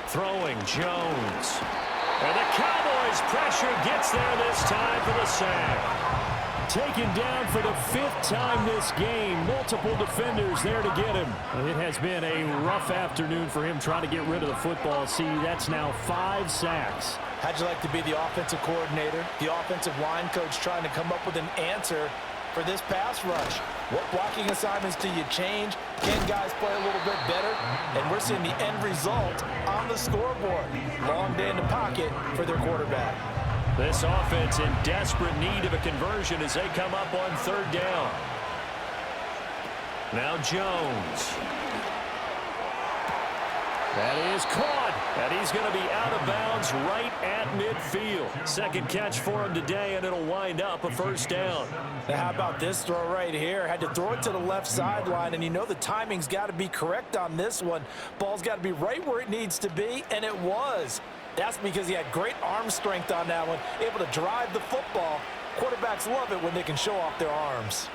Speaker 5: Throwing Jones. And the Cowboys pressure gets there this time for the sack. Taken down for the 5th time this game. Multiple defenders there to get him. It has been a rough afternoon for him trying to get rid of the football. See, that's now 5 sacks.
Speaker 4: How'd you like to be the offensive coordinator, the offensive line coach trying to come up with an answer for this pass rush? What blocking assignments do you change? Can guys play a little bit better? And we're seeing the end result on the scoreboard. Long day in the pocket for their quarterback.
Speaker 5: This offense in desperate need of a conversion as they come up on 3rd down. Now Jones. That is caught.
Speaker 3: And he's going to be out of bounds right at midfield. Second catch for him today, and it'll wind up a first down.
Speaker 4: Now, how about this throw right here? Had to throw it to the left sideline, and you know the timing's got to be correct on this one. Ball's got to be right where it needs to be, and it was. That's because he had great arm strength on that one, able to drive the football. Quarterbacks love it when they can show off their arms.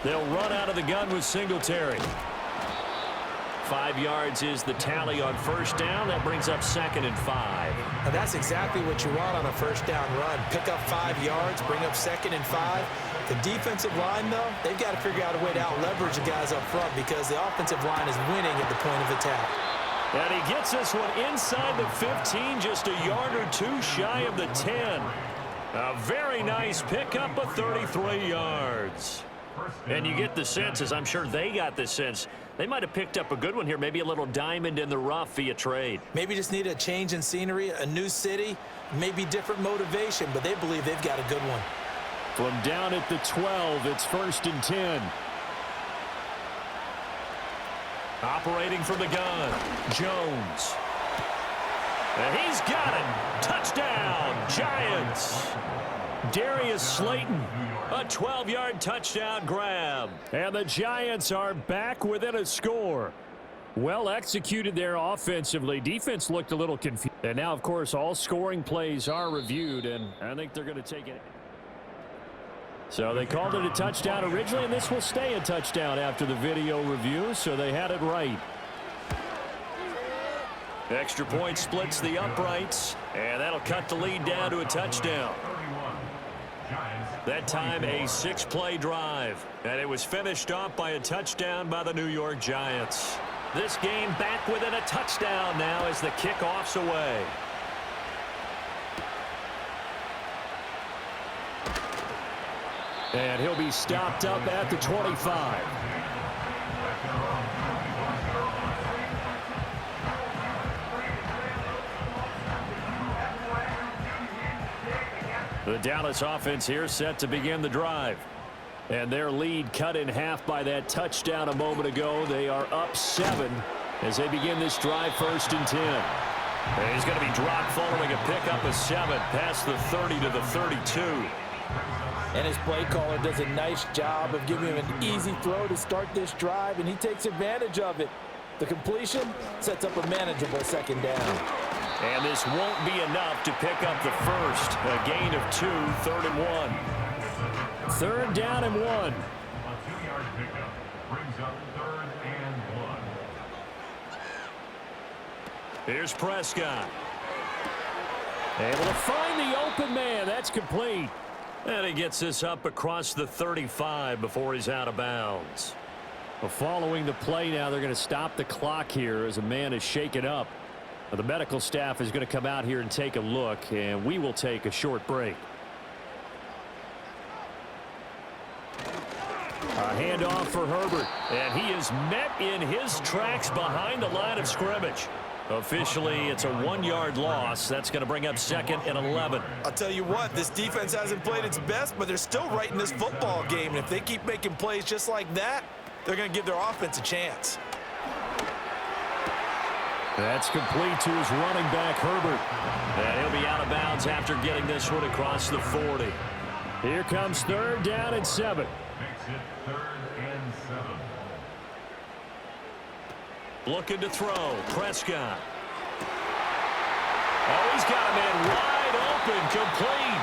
Speaker 3: They'll run out of the gun with Singletary. 5 yards is the tally on first down. That brings up 2nd and 5.
Speaker 4: And that's exactly what you want on a first down run. Pick up 5 yards, bring up 2nd and 5. The defensive line, though, they've got to figure out a way to out-leverage the guys up front because the offensive line is winning at the point of attack.
Speaker 3: And he gets this one inside the 15, just a yard or two shy of the 10. A very nice pickup of 33 yards. And you get the sense, as I'm sure they got the sense, they might have picked up a good one here, maybe a little diamond in the rough via trade.
Speaker 4: Maybe just need a change in scenery, a new city, maybe different motivation, but they believe they've got a good one.
Speaker 5: From down at the 12, it's 1st and 10.
Speaker 3: Operating from the gun, Jones. And he's got it. Touchdown, Giants. Darius Slayton, a 12-yard touchdown grab.
Speaker 5: And the Giants are back within a score. Well executed there offensively. Defense looked a little confused. And now, of course, all scoring plays are reviewed, and I think they're going to take it. So they called it a touchdown originally, and this will stay a touchdown after the video review, so they had it right.
Speaker 3: Extra point splits the uprights, and that'll cut the lead down to a touchdown. That time a 6-play drive, and it was finished off by a touchdown by the New York Giants. This game back within a touchdown now as the kickoff's away.
Speaker 5: And he'll be stopped up at the 25. The Dallas offense here set to begin the drive. And their lead cut in half by that touchdown a moment ago. They are up 7 as they begin this drive 1st and 10.
Speaker 3: And he's going to be dropped following a pickup of 7 past the 30 to the 32.
Speaker 4: And his play caller does a nice job of giving him an easy throw to start this drive, and he takes advantage of it. The completion sets up a manageable 2nd down.
Speaker 3: And this won't be enough to pick up the first. A gain of 2, 3rd and 1.
Speaker 5: 3rd down and 1.
Speaker 6: A 2-yard pickup brings up 3rd and 1.
Speaker 3: Here's Prescott.
Speaker 5: Able to find the open man. That's complete.
Speaker 3: And he gets this up across the 35 before he's out of bounds.
Speaker 5: Well, following the play now, they're going to stop the clock here as a man is shaken up. The medical staff is going to come out here and take a look, and we will take a short break. A handoff for Herbert,
Speaker 3: and he is met in his tracks behind the line of scrimmage. Officially, it's a 1-yard loss. That's going to bring up 2nd and 11.
Speaker 4: I'll tell you what, this defense hasn't played its best, but they're still right in this football game. And if they keep making plays just like that, they're going to give their offense a chance.
Speaker 5: That's complete to his running back, Herbert.
Speaker 3: And he'll be out of bounds after getting this one across the 40.
Speaker 5: Here comes 3rd down and 7.
Speaker 6: Makes it 3rd and 7.
Speaker 3: Looking to throw. Prescott. Oh, he's got a man wide open, complete.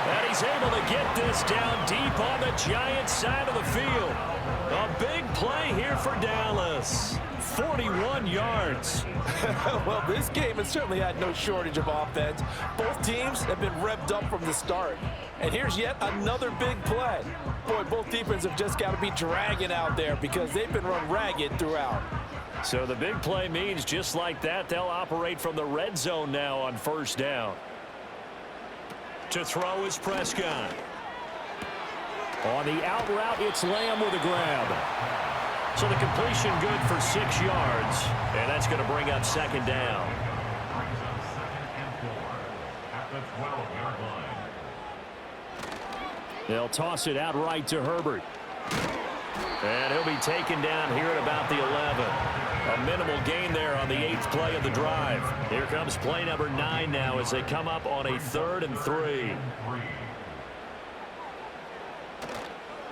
Speaker 3: And he's able to get this down deep on the Giants side of the field. A big play here for Dallas. 41 yards.
Speaker 4: Well, this game has certainly had no shortage of offense. Both teams have been revved up from the start. And here's yet another big play. Boy, both defenses have just got to be dragging out there because they've been run ragged throughout.
Speaker 3: So the big play means just like that, they'll operate from the red zone now on 1st down. To throw is Prescott.
Speaker 5: On the out route, it's Lamb with a grab.
Speaker 3: So the completion good for 6 yards, and that's going to bring up 2nd down.
Speaker 6: Brings up 2nd and 4 at the 12-yard line.
Speaker 5: They'll toss it outright to Herbert.
Speaker 3: And he'll be taken down here at about the 11. A minimal gain there on the 8th play of the drive. Here comes play number 9 now as they come up on a 3rd and 3.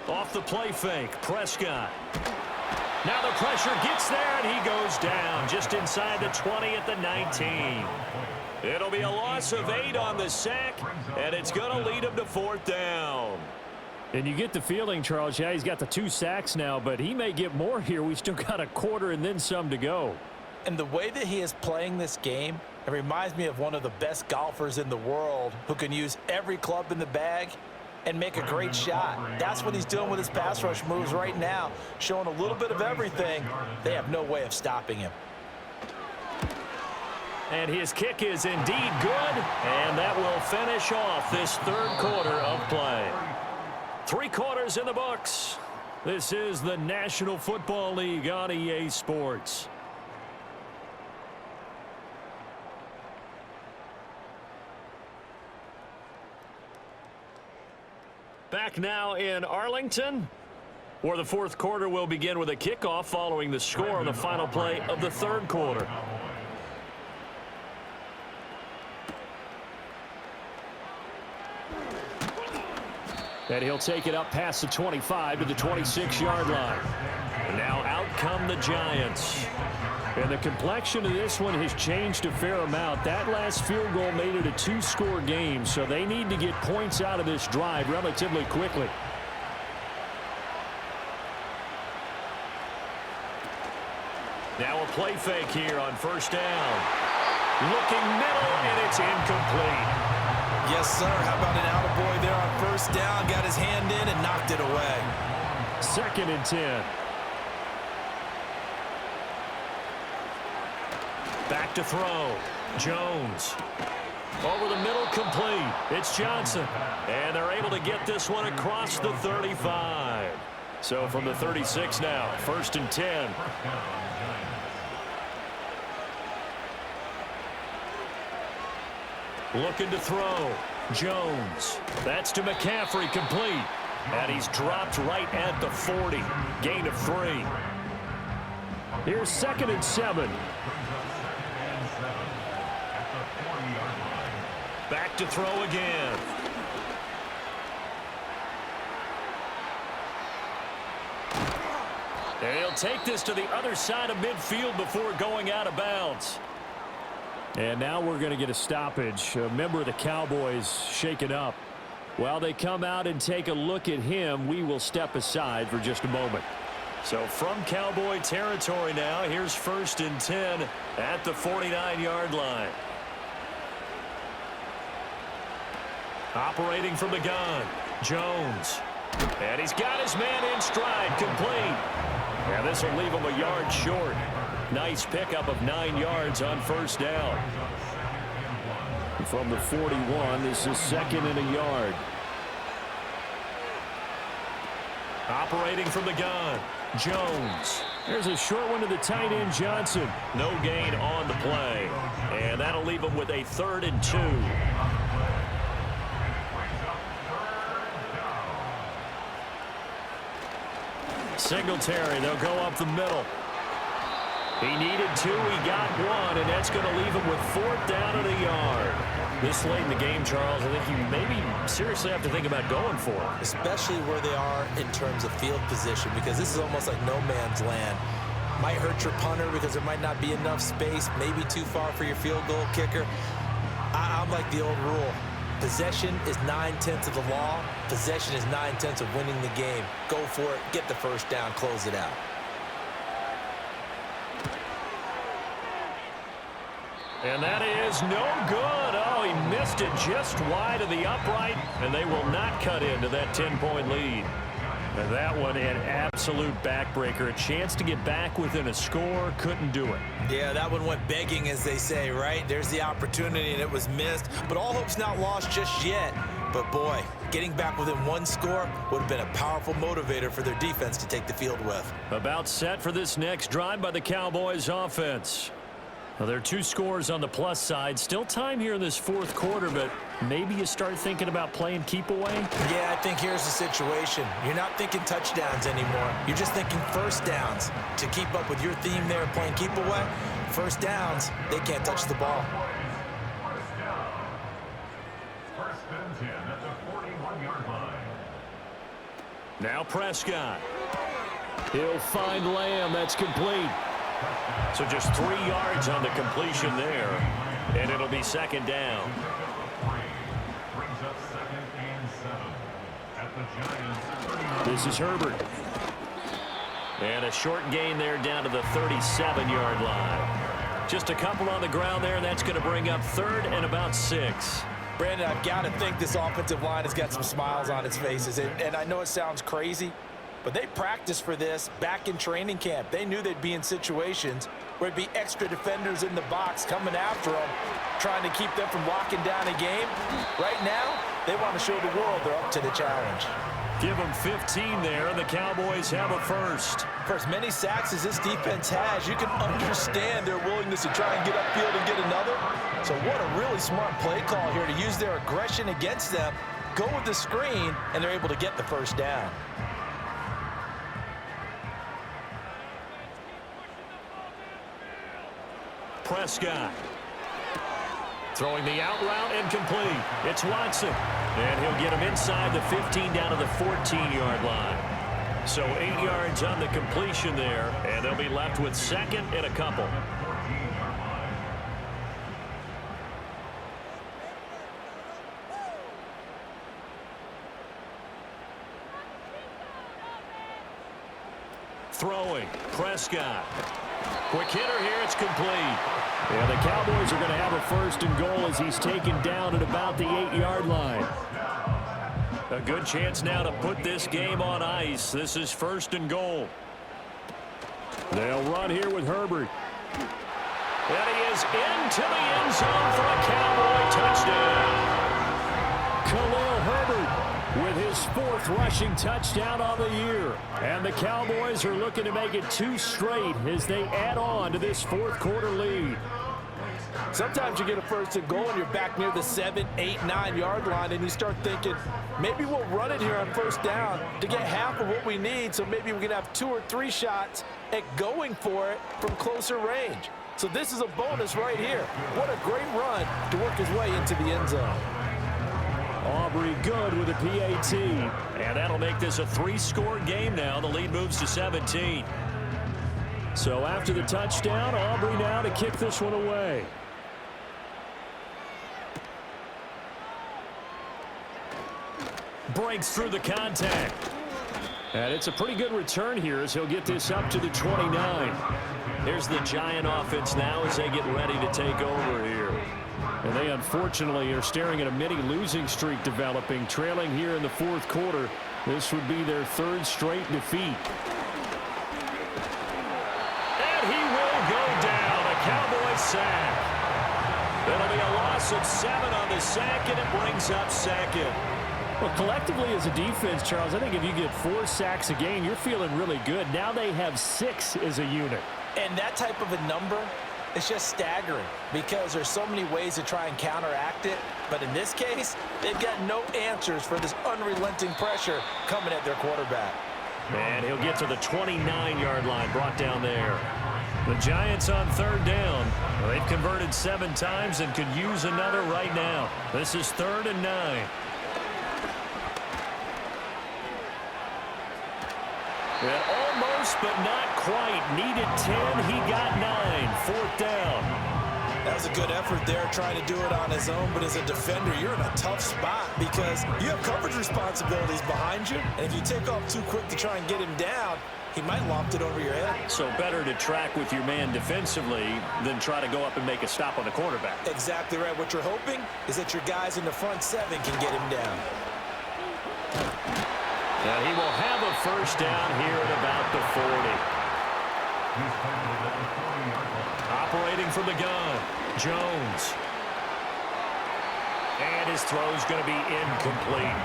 Speaker 3: Off the play fake, Prescott. Now the pressure gets there, and he goes down just inside the 20 at the 19. It'll be a loss of 8 on the sack, and it's going to lead him to 4th down.
Speaker 5: And you get the feeling, Charles, yeah, he's got the 2 sacks now, but he may get more here. We still got a quarter and then some to go.
Speaker 4: And the way that he is playing this game, it reminds me of one of the best golfers in the world who can use every club in the bag and make a great shot. That's what he's doing with his pass rush moves right now, showing a little bit of everything. They have no way of stopping him.
Speaker 3: And his kick is indeed good, and that will finish off this 3rd quarter of play. 3 quarters in the books. This is the National Football League on EA Sports. Back now in Arlington, where the 4th quarter will begin with a kickoff following the score on the final play of the 3rd quarter. And he'll take it up past the 25 to the 26-yard line. And now out come the Giants. And the complexion of this one has changed a fair amount. That last field goal made it a 2-score game, so they need to get points out of this drive relatively quickly. Now a play fake here on 1st down. Looking middle, and it's incomplete.
Speaker 4: Yes, sir. How about an attaboy there on 1st down? Got his hand in and knocked it away.
Speaker 5: 2nd and 10.
Speaker 3: Back to throw. Jones. Over the middle, complete. It's Johnson. And they're able to get this one across the 35. So from the 36 now, 1st and 10. Looking to throw. Jones. That's to McCaffrey, complete. And he's dropped right at the 40. Gain of 3.
Speaker 5: Here's 2nd and 7.
Speaker 3: Back to throw again. And he'll take this to the other side of midfield before going out of bounds.
Speaker 5: And now we're going to get a stoppage. A member of the Cowboys shaken up. While they come out and take a look at him, we will step aside for just a moment.
Speaker 3: So from Cowboy territory now, here's 1st and 10 at the 49-yard line. Operating from the gun, Jones. And he's got his man in stride, complete. And this will leave him a yard short. Nice pickup of 9 yards on 1st down.
Speaker 5: From the 41, this is 2nd and a yard.
Speaker 3: Operating from the gun, Jones.
Speaker 5: There's a short one to the tight end, Johnson.
Speaker 3: No gain on the play. And that'll leave him with a 3rd and 2. Singletary, they'll go up the middle. He needed 2, he got 1, and that's going to leave him with 4th down and a yard. This late in the game, Charles, I think you maybe seriously have to think about going for it.
Speaker 4: Especially where they are in terms of field position, because this is almost like no man's land. Might hurt your punter because there might not be enough space, maybe too far for your field goal kicker. I'm like the old rule. Possession is 9/10 of the law. Possession is 9/10 of winning the game. Go for it, get the 1st down, close it out.
Speaker 3: And that is no good. Oh, he missed it just wide of the upright, and they will not cut into that 10-point lead. And that one an absolute backbreaker. A chance to get back within a score, couldn't do it.
Speaker 4: Yeah, that one went begging, as they say, right? There's the opportunity, and it was missed. But all hope's not lost just yet. But, boy, getting back within 1 score would have been a powerful motivator for their defense to take the field with.
Speaker 3: About set for this next drive by the Cowboys offense.
Speaker 5: Well, there are 2 scores on the plus side. Still time here in this fourth quarter, but maybe you start thinking about playing keep away?
Speaker 4: Yeah, I think here's the situation. You're not thinking touchdowns anymore. You're just thinking first downs. To keep up with your theme there, playing keep away, first downs, they can't touch the ball.
Speaker 6: First down. First and 10 at the 41-yard line.
Speaker 5: Now Prescott. He'll find Lamb. That's complete. So just 3 yards on the completion there, and it'll be second down.
Speaker 6: Brings up 2nd and 7 at the Giants.
Speaker 5: This is Herbert. And a short gain there down to the 37-yard line. Just a couple on the ground there, and that's going to bring up 3rd and about 6.
Speaker 4: Brandon, I've got to think this offensive line has got some smiles on its faces. And I know it sounds crazy, but they practiced for this back in training camp. They knew they'd be in situations where it'd be extra defenders in the box coming after them, trying to keep them from locking down a game. Right now, they want to show the world they're up to the challenge.
Speaker 5: Give them 15 there, and the Cowboys have a first.
Speaker 4: For as many sacks as this defense has, you can understand their willingness to try and get upfield and get another. So what a really smart play call here to use their aggression against them, go with the screen, and they're able to get the first down.
Speaker 5: Prescott. Throwing the out route and complete. It's Watson. And he'll get him inside the 15 down to the 14-yard line. So 8 yards on the completion there, and they'll be left with 2nd and a couple. Throwing. Prescott. Quick hitter here. It's complete. Yeah, the Cowboys are going to have a 1st and goal as he's taken down at about the 8-yard line. A good chance now to put this game on ice. This is 1st and goal. They'll run here with Herbert. And he is into the end zone for a Cowboy touchdown. Khalil Herbert with his 4th rushing touchdown on the year. And the Cowboys are looking to make it 2 straight as they add on to this 4th quarter lead.
Speaker 4: Sometimes you get a 1st and goal and you're back near the 7, 8, 9-yard line, and you start thinking, maybe we'll run it here on 1st down to get half of what we need, so maybe we can have 2 or 3 shots at going for it from closer range. So this is a bonus right here. What a great run to work his way into the end zone.
Speaker 5: Aubrey good with a PAT. And that'll make this a 3-score game now. The lead moves to 17. So after the touchdown, Aubrey now to kick this one away. Breaks through the contact. And it's a pretty good return here as he'll get this up to the 29. Here's the Giant offense now as they get ready to take over here. And they unfortunately are staring at a mini losing streak developing, trailing here in the 4th quarter. This would be their 3rd straight defeat. And he will go down, a Cowboy sack. It'll be a loss of 7 on the sack, and it brings up 2nd. Well, collectively as a defense, Charles, I think if you get 4 sacks a game, you're feeling really good. Now they have 6 as a unit.
Speaker 4: And that type of a number, it's just staggering because there's so many ways to try and counteract it. But in this case, they've got no answers for this unrelenting pressure coming at their quarterback.
Speaker 5: And he'll get to the 29-yard line, brought down there. The Giants on 3rd down. They've converted 7 times and could use another right now. This is 3rd and 9. And almost, but not quite. Needed 10. He got 9. 4th down.
Speaker 4: That was a good effort there trying to do it on his own, but as a defender, you're in a tough spot because you have coverage responsibilities behind you, and if you take off too quick to try and get him down, he might loft it over your head.
Speaker 5: So better to track with your man defensively than try to go up and make a stop on the quarterback.
Speaker 4: Exactly right. What you're hoping is that your guys in the front 7 can get him down.
Speaker 5: And he will have a 1st down here at about the 40. Operating from the gun, Jones. And his throw is going to be incomplete.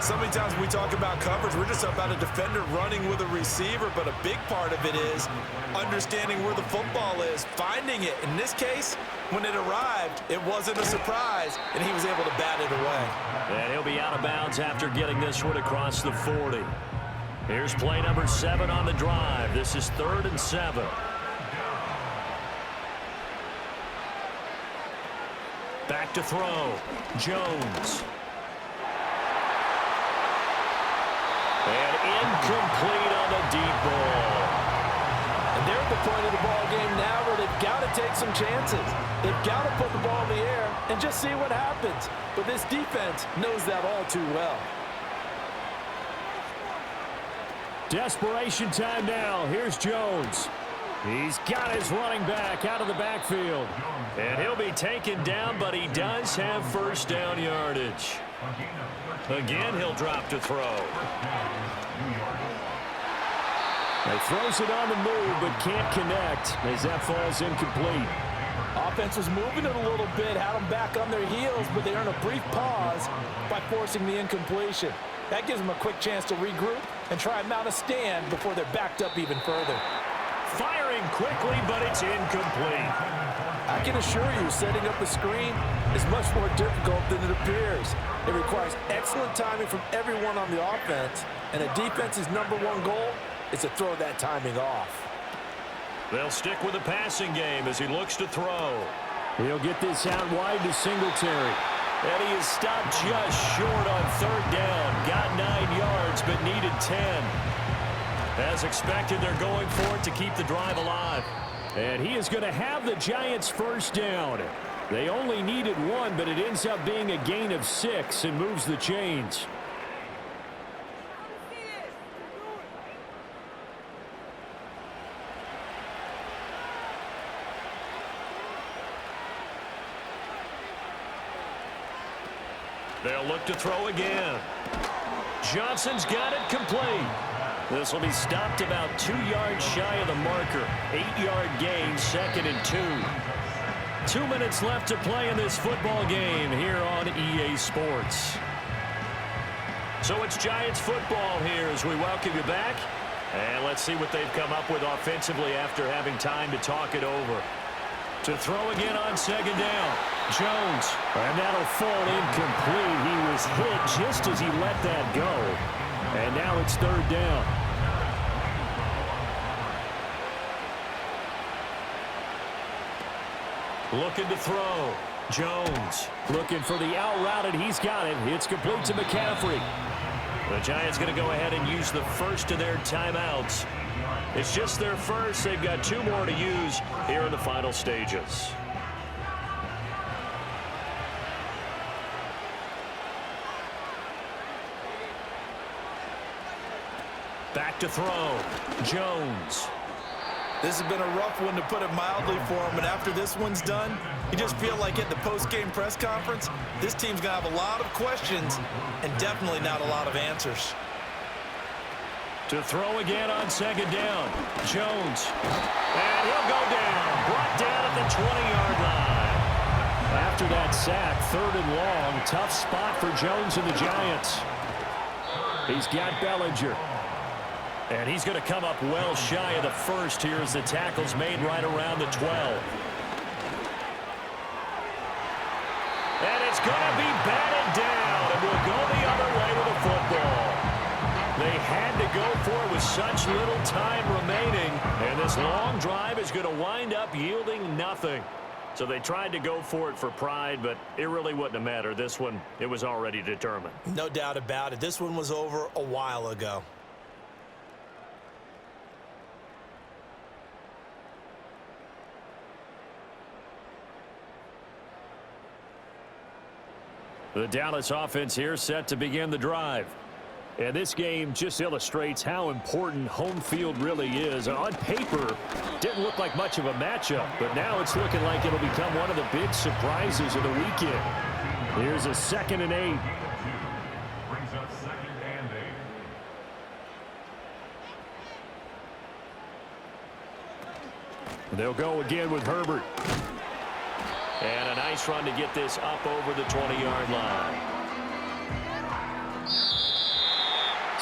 Speaker 4: So many times when we talk about coverage, we're just about a defender running with a receiver, but a big part of it is understanding where the football is, finding it. In this case, when it arrived, it wasn't a surprise, and he was able to bat it away.
Speaker 3: And he'll be out of bounds after getting this one across the 40. Here's play number 7 on the drive. This is 3rd and 7. Back to throw. Jones. And incomplete on the deep ball.
Speaker 4: And they're at the point of the ball game now where they've got to take some chances. They've got to put the ball in the air and just see what happens. But this defense knows that all too well.
Speaker 5: Desperation time now. Here's Jones. He's got his running back out of the backfield.
Speaker 3: And he'll be taken down, but he does have first down yardage. Again, he'll drop to throw.
Speaker 5: He throws it on the move, but can't connect as that falls incomplete.
Speaker 4: Offense was moving it a little bit, had them back on their heels, but they earn a brief pause by forcing the incompletion. That gives them a quick chance to regroup and try and mount a stand before they're backed up even further.
Speaker 3: Firing quickly, but it's incomplete.
Speaker 4: I can assure you, setting up the screen is much more difficult than it appears. It requires excellent timing from everyone on the offense, and a defense's #1 goal is to throw that timing off.
Speaker 3: They'll stick with the passing game as he looks to throw.
Speaker 5: He'll get this out wide to Singletary.
Speaker 3: And he is stopped just short on 3rd down. Got 9 yards, but needed 10. As expected, they're going for it to keep the drive alive.
Speaker 5: And he is going to have the Giants first down. They only needed 1, but it ends up being a gain of 6 and moves the chains.
Speaker 3: They'll look to throw again. Johnson's got it complete. This will be stopped about 2 yards shy of the marker. 8-yard gain, 2nd and 2. 2 minutes left to play in this football game here on EA Sports. So it's Giants football here as we welcome you back. And let's see what they've come up with offensively after having time to talk it over. To throw again on 2nd down. Jones.
Speaker 5: And that'll fall incomplete. He was hit just as he let that go. And now it's 3rd down.
Speaker 3: Looking to throw. Jones.
Speaker 5: Looking for the out route, and he's got it. It's complete to McCaffrey.
Speaker 3: The Giants going to go ahead and use the first of their timeouts. It's just their first. They've got 2 more to use here in the final stages. Back to throw. Jones.
Speaker 4: This has been a rough one, to put it mildly, for him, but after this one's done, you just feel like at the post-game press conference, this team's going to have a lot of questions and definitely not a lot of answers.
Speaker 3: To throw again on 2nd down. Jones. And he'll go down. Brought down at the 20-yard line.
Speaker 5: After that sack, 3rd and long. Tough spot for Jones and the Giants. He's got Bellinger.
Speaker 3: And he's going to come up well shy of the first here as the tackle's made right around the 12. And it's going to be batted down, and we'll go the other way with the football. They had to go for it with such little time remaining, and this long drive is going to wind up yielding nothing. So they tried to go for it for pride, but it really wouldn't have mattered. This one, it was already determined.
Speaker 4: No doubt about it. This one was over a while ago.
Speaker 5: The Dallas offense here set to begin the drive. And this game just illustrates how important home field really is. On paper, didn't look like much of a matchup, but now it's looking like it'll become one of the big surprises of the weekend. Here's a 2nd and 8.
Speaker 6: Brings up 2nd and 8.
Speaker 5: They'll go again with Herbert.
Speaker 3: And a nice run to get this up over the 20-yard line.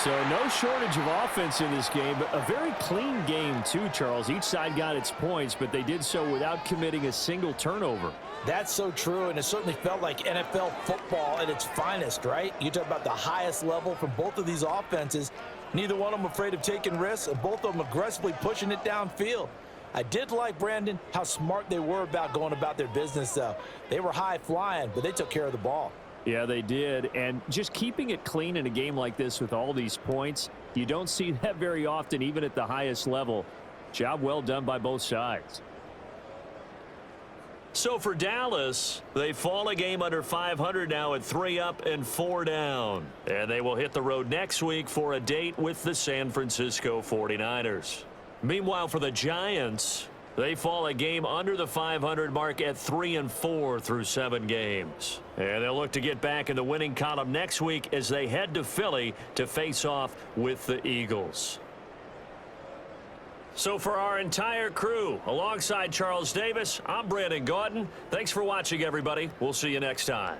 Speaker 5: So no shortage of offense in this game, but a very clean game too, Charles. Each side got its points, but they did so without committing a single turnover.
Speaker 4: That's so true, and it certainly felt like NFL football at its finest, right? You talk about the highest level from both of these offenses. Neither one of them afraid of taking risks, and both of them aggressively pushing it downfield. I did like, Brandon, how smart they were about going about their business, though. They were high-flying, but they took care of the ball.
Speaker 5: Yeah, they did, and just keeping it clean in a game like this with all these points, you don't see that very often, even at the highest level. Job well done by both sides.
Speaker 3: So for Dallas, they fall a game under 500 now at 3 up and 4 down. And they will hit the road next week for a date with the San Francisco 49ers. Meanwhile, for the Giants, they fall a game under the 500 mark at 3-4 through 7 games. And they'll look to get back in the winning column next week as they head to Philly to face off with the Eagles. So for our entire crew, alongside Charles Davis, I'm Brandon Gaudin. Thanks for watching, everybody. We'll see you next time.